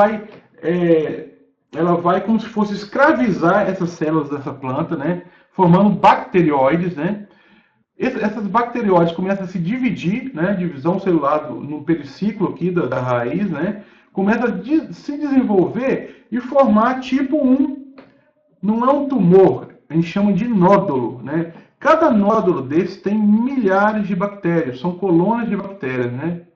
Speaker 1: vai como se fosse escravizar essas células dessa planta, né? Formando bacterióides, né? Essas bacterióides começam a se dividir, né? Divisão celular no periciclo aqui da raiz, né? Começa a se desenvolver e formar tipo não é um tumor, a gente chama de nódulo, né? Cada nódulo desse tem milhares de bactérias, são colônias de bactérias, né?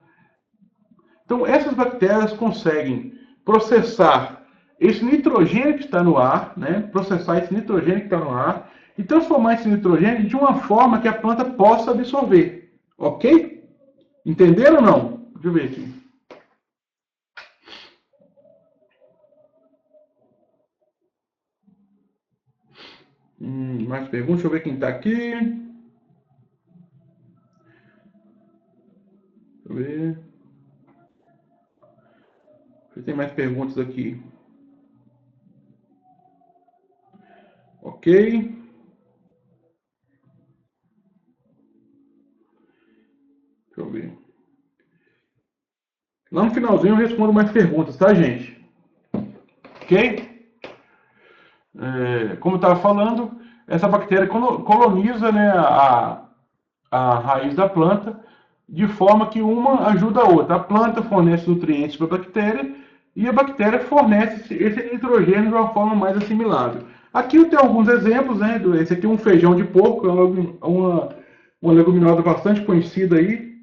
Speaker 1: Então, essas bactérias conseguem processar esse nitrogênio que está no ar, né? Processar esse nitrogênio que está no ar e transformar esse nitrogênio de uma forma que a planta possa absorver, ok? Entenderam ou não? Deixa eu ver aqui. Mais perguntas? Deixa eu ver quem está aqui. Deixa eu ver. Se tem mais perguntas aqui. Ok. Deixa eu ver. Lá no finalzinho eu respondo mais perguntas, tá, gente? Ok? Como eu estava falando, essa bactéria coloniza, né, a raiz da planta de forma que uma ajuda a outra. A planta fornece nutrientes para a bactéria e a bactéria fornece esse nitrogênio de uma forma mais assimilável. Aqui eu tenho alguns exemplos, né? Esse aqui é um feijão de porco, é uma leguminosa bastante conhecida aí.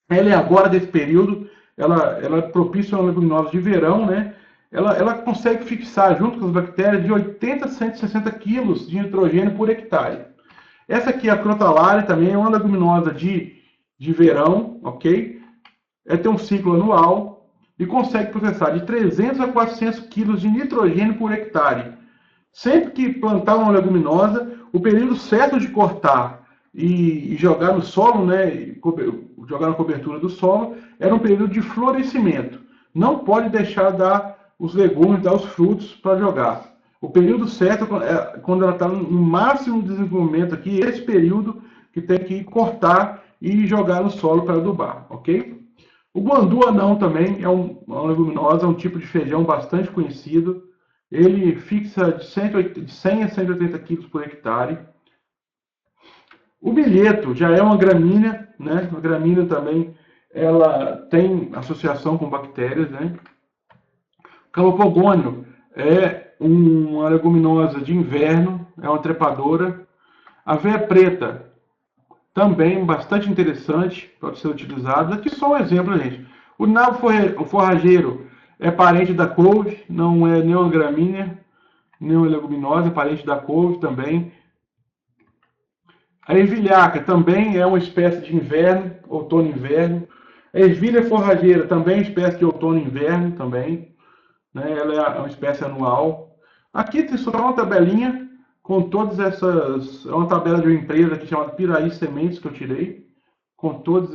Speaker 1: Ela é agora desse período, ela é propícia a uma leguminosa de verão, né? Ela consegue fixar, junto com as bactérias, de 80 a 160 quilos de nitrogênio por hectare. Essa aqui, a crotalária, também é uma leguminosa de verão, ok? Ela tem um ciclo anual e consegue processar de 300 a 400 quilos de nitrogênio por hectare. Sempre que plantar uma leguminosa, o período certo de cortar e jogar no solo, né, jogar na cobertura do solo, era um período de florescimento. Não pode deixar dar os legumes, dar os frutos para jogar. O período certo é quando ela está no máximo desenvolvimento aqui, esse período que tem que cortar e jogar no solo para adubar, ok? O guandu anão também é uma leguminosa, é um tipo de feijão bastante conhecido. Ele fixa de 100 a 180 quilos por hectare. O milheto já é uma gramínea, né? A gramínea também ela tem associação com bactérias, né? O calopogônio é uma leguminosa de inverno, é uma trepadora. A aveia preta também bastante interessante, pode ser utilizado. Aqui só um exemplo, gente. O nabo forrageiro é parente da couve, não é nem uma gramínea, nem uma leguminosa, é parente da couve também. A ervilhaca também é uma espécie de inverno, outono e inverno. A ervilha forrageira também é uma espécie de outono e inverno também, né? Ela é uma espécie anual. Aqui tem só uma tabelinha com todas essas... É uma tabela de uma empresa aqui chamada Piraí Sementes que eu tirei, com todas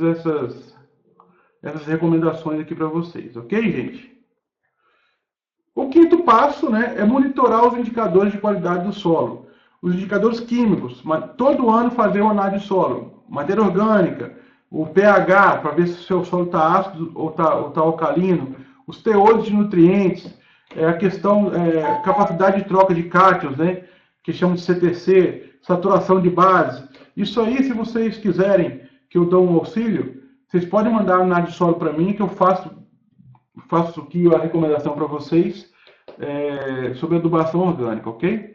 Speaker 1: essas recomendações aqui para vocês, ok, gente? O quinto passo, né, é monitorar os indicadores de qualidade do solo. os indicadores químicos, mas todo ano fazer uma análise de solo, matéria orgânica, o pH, para ver se o seu solo está ácido ou tá alcalino, os teores de nutrientes, a questão, capacidade de troca de cátions, né, que chamam de CTC, saturação de bases. Isso aí, se vocês quiserem que eu dê um auxílio, vocês podem mandar a análise de solo para mim, que eu faço aqui a recomendação para vocês sobre adubação orgânica, ok?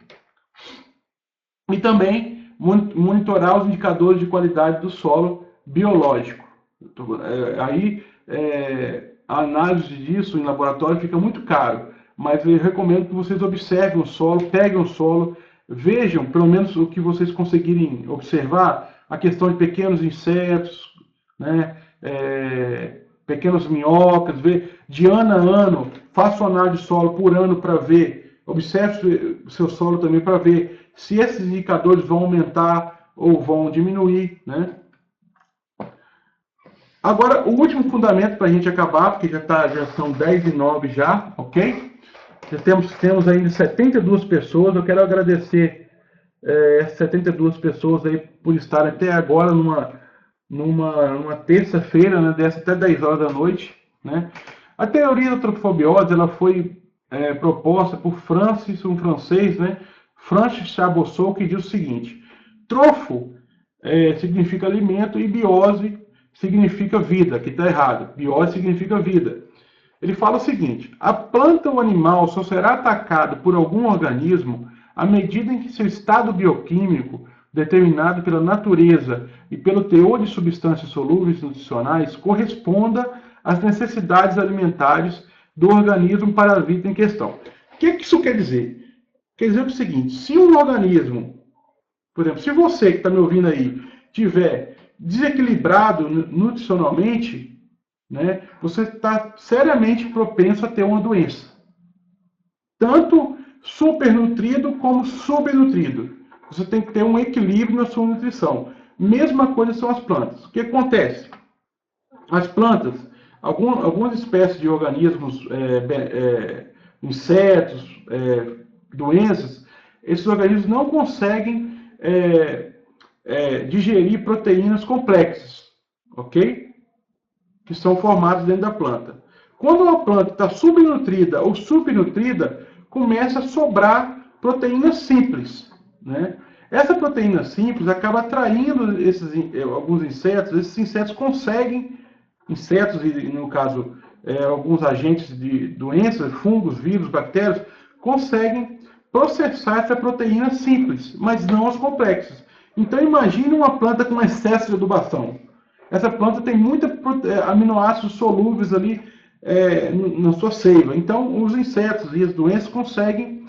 Speaker 1: E também monitorar os indicadores de qualidade do solo biológico. Aí a análise disso em laboratório fica muito caro, mas eu recomendo que vocês observem o solo, peguem o solo, vejam, pelo menos o que vocês conseguirem observar, a questão de pequenos insetos, né, pequenas minhocas, ver de ano a ano, faça uma análise de solo por ano para ver, observe o seu solo também para ver se esses indicadores vão aumentar ou vão diminuir, né? Agora, o último fundamento para a gente acabar, porque já são 10h09 já, ok? Já temos ainda 72 pessoas, eu quero agradecer essas 72 pessoas aí por estarem até agora numa terça-feira, né, dessa até 10 horas da noite, né? A teoria da trofobiose, ela foi proposta por um francês, né, Francis Chaboissou, que diz o seguinte: trofo significa alimento e biose significa vida, que está errado. Biose significa vida. Ele fala o seguinte: a planta ou animal só será atacado por algum organismo à medida em que seu estado bioquímico, determinado pela natureza e pelo teor de substâncias solúveis nutricionais, corresponda às necessidades alimentares do organismo parasita em questão. O que isso quer dizer? Quer dizer o seguinte: se um organismo, por exemplo, se você que está me ouvindo aí, tiver desequilibrado nutricionalmente, né, você está seriamente propenso a ter uma doença. Tanto supernutrido como subnutrido. Você tem que ter um equilíbrio na sua nutrição. Mesma coisa são as plantas. O que acontece? As plantas, algumas espécies de organismos, insetos, doenças, esses organismos não conseguem digerir proteínas complexas, ok? Que são formadas dentro da planta. Quando uma planta está subnutrida ou subnutrida, começa a sobrar proteínas simples, né? Essa proteína simples acaba atraindo alguns insetos. Esses insetos conseguem, e no caso alguns agentes de doenças, fungos, vírus, bactérias, conseguem processar essa proteína simples, mas não as complexas. Então imagine uma planta com excesso de adubação. Essa planta tem muitos aminoácidos solúveis ali na sua seiva. Então, os insetos e as doenças conseguem,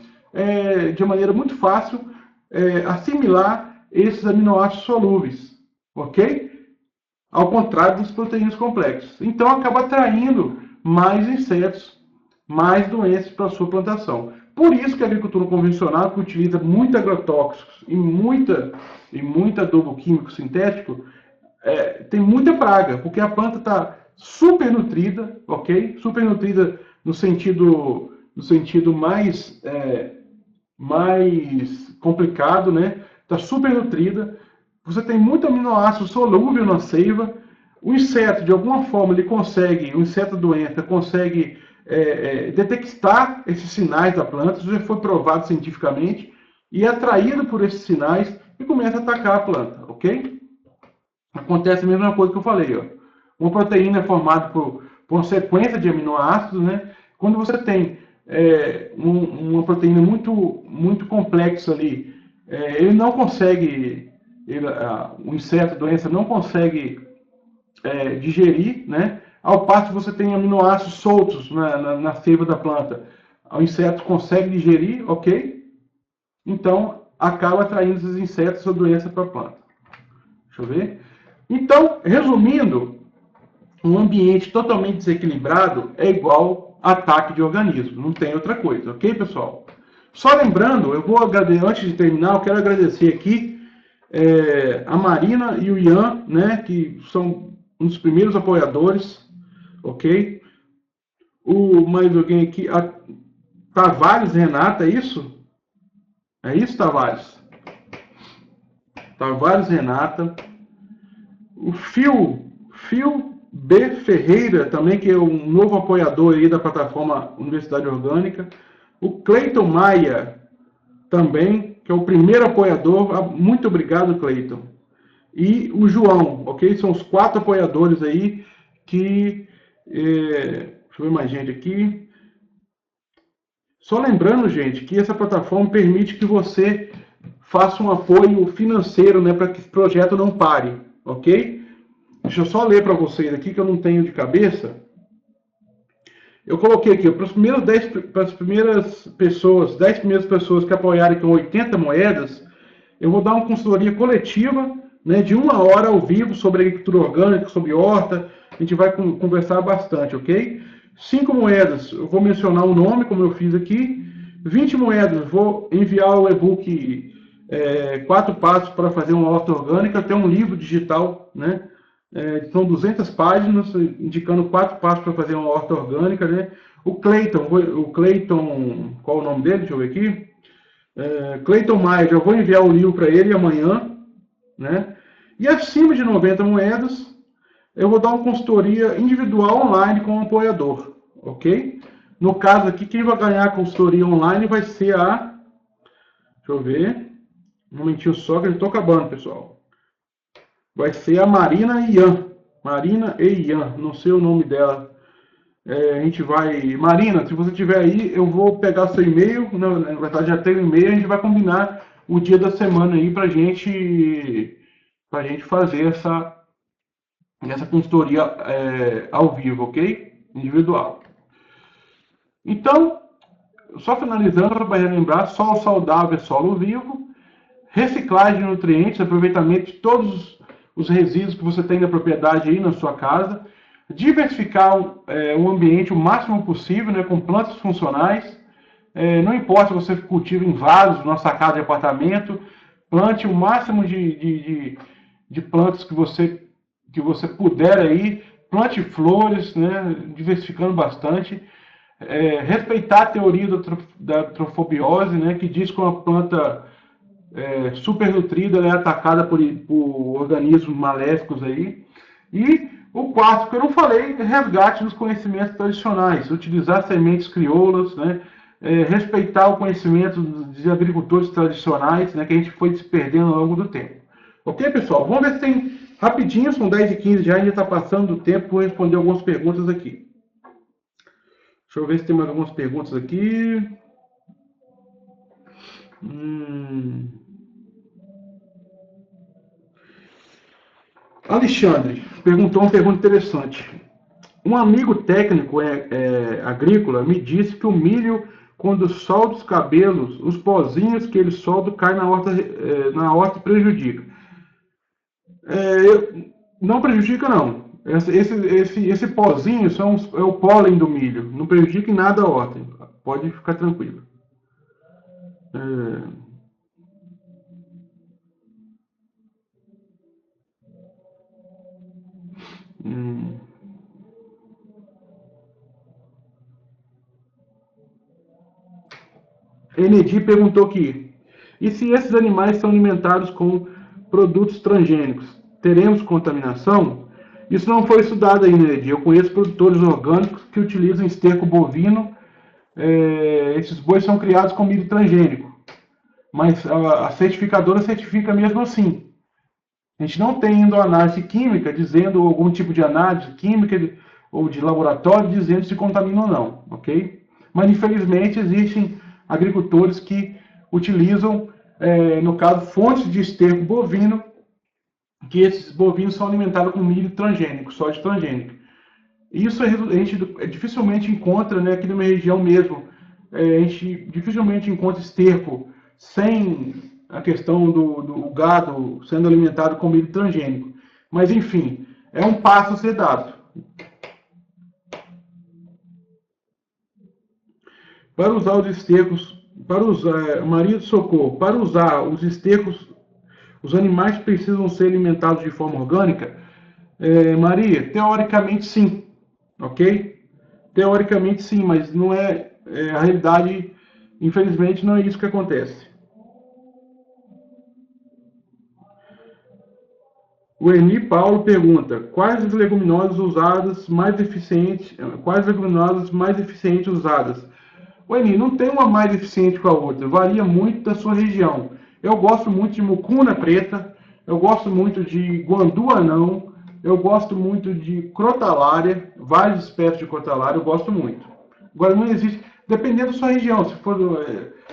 Speaker 1: de maneira muito fácil, assimilar esses aminoácidos solúveis, ok? Ao contrário das proteínas complexas. Então, acaba atraindo mais insetos, mais doenças para a sua plantação. Por isso que a agricultura convencional, que utiliza muito agrotóxicos e muito adubo químico sintético, tem muita praga, porque a planta está super nutrida, ok? Super nutrida no sentido mais complicado, né? Está super nutrida. Você tem muito aminoácido solúvel na seiva. O inseto, de alguma forma, o inseto doença consegue detectar esses sinais da planta. Isso já foi provado cientificamente e é atraído por esses sinais e começa a atacar a planta, ok? Acontece a mesma coisa que eu falei, ó. Uma proteína é formada por uma sequência de aminoácidos, né? Quando você tem uma proteína muito complexa ali, ele não consegue, o inseto, a doença não consegue digerir, né? Ao passo que você tem aminoácidos soltos na seiva da planta, o inseto consegue digerir, ok? Então, acaba atraindo esses insetos ou doença para a planta. Deixa eu ver. Então, resumindo, um ambiente totalmente desequilibrado é igual ataque de organismo, não tem outra coisa, ok, pessoal? Só lembrando, eu vou agradecer, antes de terminar, eu quero agradecer aqui a Marina e o Ian, né, que são um dos primeiros apoiadores, ok? Mais alguém aqui, Tavares Renata, é isso? É isso, Tavares? Tavares Renata. O Phil B. Ferreira, também, que é um novo apoiador aí da plataforma Universidade Orgânica. O Cleiton Maia, também, que é o primeiro apoiador. Muito obrigado, Cleiton. E o João, ok? São os 4 apoiadores aí que... deixa eu ver mais gente aqui. Só lembrando, gente, que essa plataforma permite que você faça um apoio financeiro, né, para que esse projeto não pare, ok? Deixa eu só ler para vocês aqui, que eu não tenho de cabeça. Eu coloquei aqui, para as primeiras pessoas, 10 primeiras pessoas que apoiarem com 80 moedas, eu vou dar uma consultoria coletiva, né, de 1 hora ao vivo sobre agricultura orgânica, sobre horta. A gente vai conversar bastante, ok? 5 moedas, eu vou mencionar o nome, como eu fiz aqui. 20 moedas, vou enviar o e-book 4 passos para fazer uma horta orgânica. Tem um livro digital, né? São 200 páginas, indicando 4 passos para fazer uma horta orgânica, né? O Cleiton, qual é o nome dele? Deixa eu ver aqui. Cleiton Maia, eu vou enviar o livro para ele amanhã, né? E acima de 90 moedas, eu vou dar uma consultoria individual online com o apoiador, ok? No caso aqui, quem vai ganhar a consultoria online vai ser a... Deixa eu ver. Um momentinho só que eu estou acabando, pessoal. Vai ser a Marina Ian. Marina e Ian, não sei o nome dela. A gente vai... Marina, se você estiver aí, eu vou pegar seu e-mail. Na verdade, já tem o e-mail. A gente vai combinar o dia da semana aí pra gente fazer essa consultoria ao vivo, ok? Individual. Então, só finalizando, para relembrar, solo saudável é solo vivo, reciclagem de nutrientes, aproveitamento de todos os resíduos que você tem na propriedade aí na sua casa, diversificar o ambiente o máximo possível, né, com plantas funcionais. Não importa se você cultiva em vasos, na sacada de apartamento, plante o máximo de plantas que você puder aí, plante flores, né, diversificando bastante. Respeitar a teoria da trofobiose, né, que diz que uma planta supernutrida é atacada por organismos maléficos aí. E o quarto que eu não falei é resgate dos conhecimentos tradicionais, utilizar sementes crioulas, né, respeitar o conhecimento dos agricultores tradicionais, né, que a gente foi se perdendo ao longo do tempo. Ok, pessoal? Vamos ver se tem rapidinho, são 10h15 já, a gente está passando do tempo, vou responder algumas perguntas aqui. Deixa eu ver se tem mais algumas perguntas aqui. Alexandre perguntou uma pergunta interessante. Um amigo técnico agrícola me disse que o milho, quando solda os cabelos, os pozinhos que ele solda caem na horta e prejudica. Não prejudica, não. Esse pozinho é o pólen do milho. Não prejudica em nada a horta. Pode ficar tranquilo. Enedi perguntou aqui. E se esses animais são alimentados com produtos transgênicos, teremos contaminação? Isso não foi estudado ainda, Enedi. Eu conheço produtores orgânicos que utilizam esterco bovino. Esses bois são criados com milho transgênico. Mas a certificadora certifica mesmo assim. A gente não tem ainda análise química dizendo, algum tipo de análise química ou de laboratório dizendo se contamina ou não, ok? Mas infelizmente existem agricultores que utilizam, no caso, fontes de esterco bovino, que esses bovinos são alimentados com milho transgênico, soja transgênica. Isso a gente dificilmente encontra, né, aqui na minha região mesmo. A gente dificilmente encontra esterco sem a questão do gado sendo alimentado com milho transgênico. Mas, enfim, é um passo a ser dado. Para usar os estercos, Maria do Socorro, para usar os estercos, os animais precisam ser alimentados de forma orgânica? Maria, teoricamente sim, ok? Teoricamente sim, mas não a realidade, infelizmente, não é isso que acontece. O Eni Paulo pergunta: quais as leguminosas usadas mais eficientes? Quais leguminosas mais eficientes usadas? O Eni, não tem uma mais eficiente que a outra, varia muito da sua região. Eu gosto muito de mucuna preta, eu gosto muito de guandu anão, eu gosto muito de crotalária, várias espécies de crotalária, eu gosto muito. Agora, não existe, dependendo da sua região, se for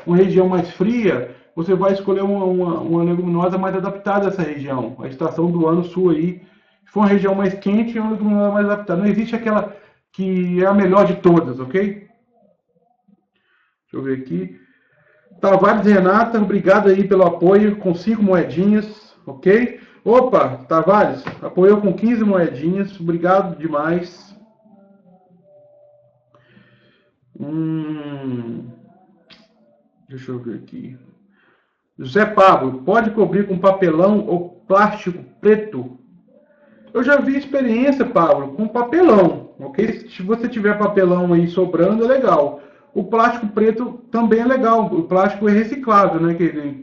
Speaker 1: uma região mais fria, você vai escolher uma leguminosa mais adaptada a essa região, a estação do ano sua aí. Se for uma região mais quente, é uma leguminosa mais adaptada. Não existe aquela que é a melhor de todas, ok? Deixa eu ver aqui. Tavares Renata, obrigado aí pelo apoio, com 5 moedinhas, ok? Opa, Tavares, apoiou com 15 moedinhas, obrigado demais. Deixa eu ver aqui. José Pablo, pode cobrir com papelão ou plástico preto? Eu já vi experiência, Pablo, com papelão, ok? Se você tiver papelão aí sobrando, é legal. O plástico preto também é legal. O plástico é reciclável, né?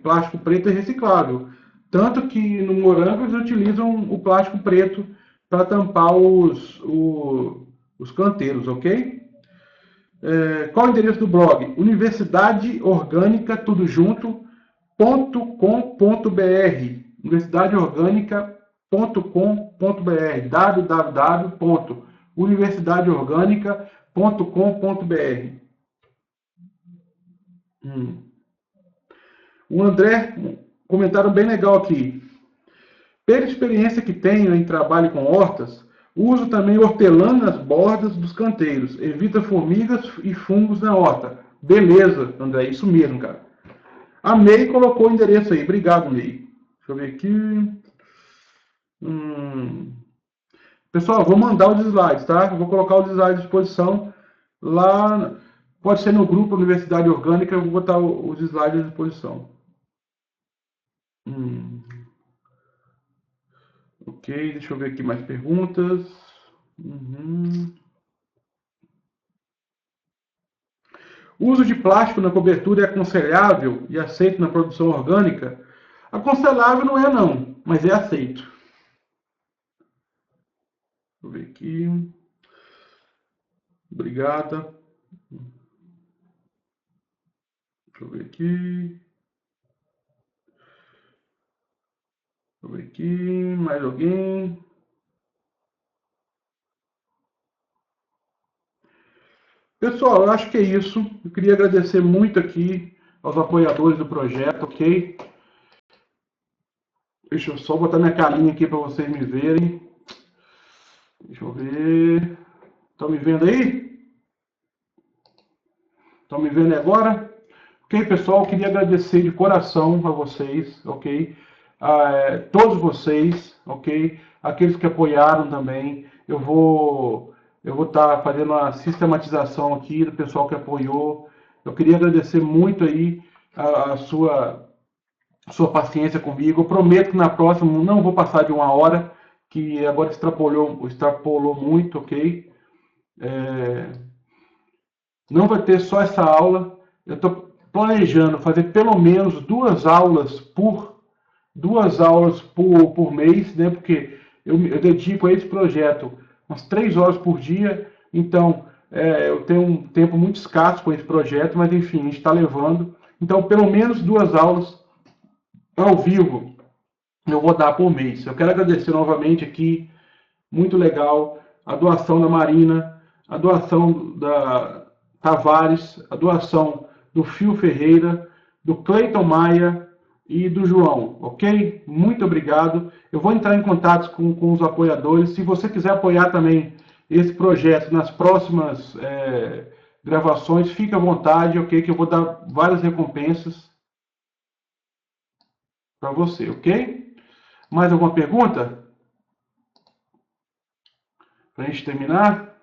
Speaker 1: Plástico preto é reciclável. Tanto que no morango eles utilizam o plástico preto para tampar os canteiros, ok? Qual o endereço do blog? Universidade Orgânica, tudo junto, .com.br. Universidadeorgânica.com.br. www.universidadeorgânica.com.br. O André, comentário bem legal aqui. Pela experiência que tenho em trabalho com hortas, uso também hortelã nas bordas dos canteiros. Evita formigas e fungos na horta. Beleza, André, isso mesmo, cara. A May colocou o endereço aí. Obrigado, May. Deixa eu ver aqui. Pessoal, vou mandar os slides, tá? Vou colocar os slides à disposição lá. Pode ser no grupo Universidade Orgânica, eu vou botar os slides à disposição. Ok, deixa eu ver aqui mais perguntas. O uso de plástico na cobertura é aconselhável e aceito na produção orgânica? Aconselhável não é não, mas é aceito. Deixa eu ver aqui. Obrigada. Deixa eu ver aqui. Deixa eu ver aqui. Mais alguém? Pessoal, eu acho que é isso. Eu queria agradecer muito aqui aos apoiadores do projeto, ok? Deixa eu só botar minha carinha aqui para vocês me verem. Deixa eu ver. Estão me vendo aí? Estão me vendo agora? Ok, pessoal, eu queria agradecer de coração a vocês, ok? Todos vocês, ok? Aqueles que apoiaram também. Eu vou estar fazendo uma sistematização aqui do pessoal que apoiou. Eu queria agradecer muito aí a sua paciência comigo. Eu prometo que na próxima não vou passar de 1 hora, que agora extrapolou muito, ok? Não vai ter só essa aula. Eu estou planejando fazer pelo menos 2 aulas por mês, né? Porque eu dedico a esse projeto umas 3 horas por dia. Então, eu tenho um tempo muito escasso com esse projeto, mas enfim, a gente está levando. Então, pelo menos 2 aulas ao vivo eu vou dar por mês. Eu quero agradecer novamente aqui, muito legal, a doação da Marina, a doação da Tavares, a doação do Fio Ferreira, do Cleiton Maia e do João, ok? Muito obrigado. Eu vou entrar em contato com os apoiadores. Se você quiser apoiar também esse projeto nas próximas gravações, fique à vontade, ok? Que eu vou dar várias recompensas para você, ok? Mais alguma pergunta? Para a gente terminar?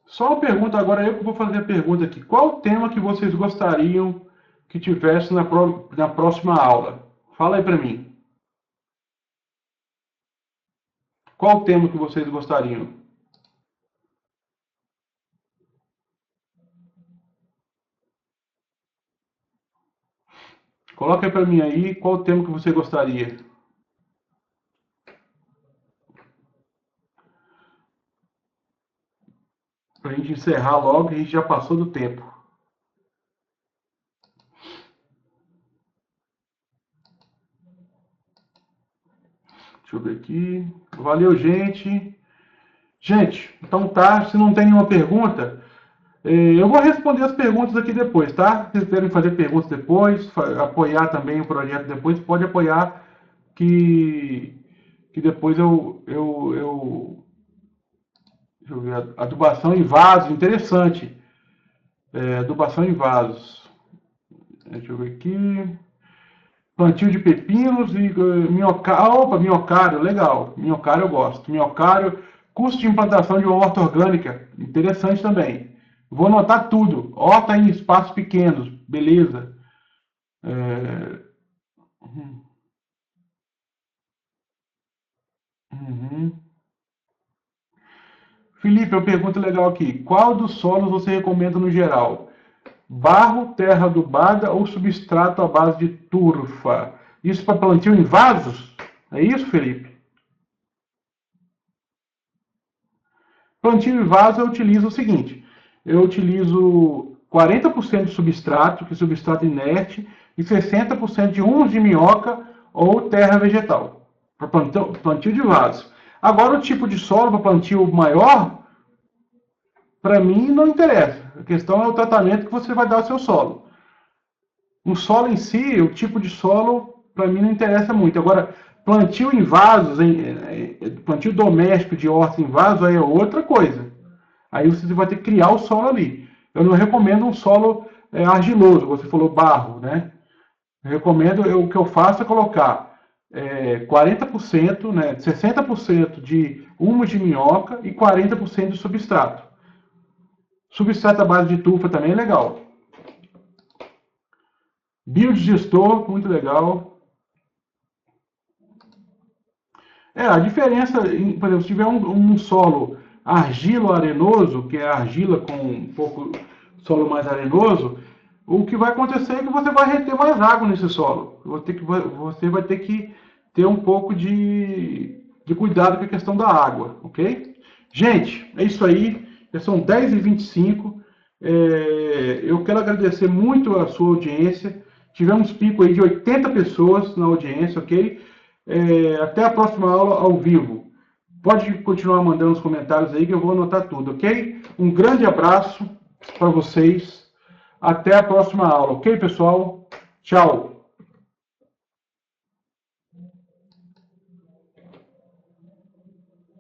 Speaker 1: Só uma pergunta, agora eu que vou fazer a pergunta aqui. Qual o tema que vocês gostariam que tivesse na próxima aula? Fala aí para mim. Qual o tema que vocês gostariam? Coloca aí para mim aí qual o tema que você gostaria. Para a gente encerrar logo, a gente já passou do tempo. Deixa eu ver aqui. Valeu, gente. Gente, então tá. Se não tem nenhuma pergunta, eu vou responder as perguntas aqui depois, tá? Se vocês quiserem fazer perguntas depois, apoiar também o projeto depois, pode apoiar que depois deixa eu ver, adubação em vasos, interessante. Adubação em vasos. Deixa eu ver aqui. Plantio de pepinos e minhocário. Opa, minhocário, legal. Minhocário eu gosto. Minhocário, custo de implantação de uma horta orgânica, interessante também. Vou anotar tudo. Horta em espaços pequenos, beleza. Uhum. Felipe, eu pergunto legal aqui. Qual dos solos você recomenda no geral? Barro, terra adubada ou substrato à base de turfa? Isso para plantio em vasos? É isso, Felipe? Plantio em vaso eu utilizo o seguinte: eu utilizo 40% de substrato, que é substrato inerte, e 60% de humus de minhoca ou terra vegetal, para plantio de vaso. Agora, o tipo de solo para plantio maior, para mim, não interessa. A questão é o tratamento que você vai dar ao seu solo. O solo em si, o tipo de solo, para mim não interessa muito. Agora, plantio em vasos, plantio doméstico de hortas em vasos, aí é outra coisa. Aí você vai ter que criar o solo ali. Eu não recomendo um solo argiloso, você falou barro, né? Eu recomendo, o que eu faço é colocar 40%, né, 60% de humus de minhoca e 40% de substrato. Substrato à base de tufa também é legal. Biodigestor, muito legal. A diferença, por exemplo, se tiver um solo argilo-arenoso, que é argila com um pouco solo mais arenoso, o que vai acontecer é que você vai reter mais água nesse solo. Você vai ter que ter um pouco de cuidado com a questão da água, ok? Gente, é isso aí. Já são 10h25. Eu quero agradecer muito a sua audiência. Tivemos pico aí de 80 pessoas na audiência, ok? Até a próxima aula ao vivo. Pode continuar mandando os comentários aí que eu vou anotar tudo, ok? Um grande abraço para vocês. Até a próxima aula, ok, pessoal? Tchau!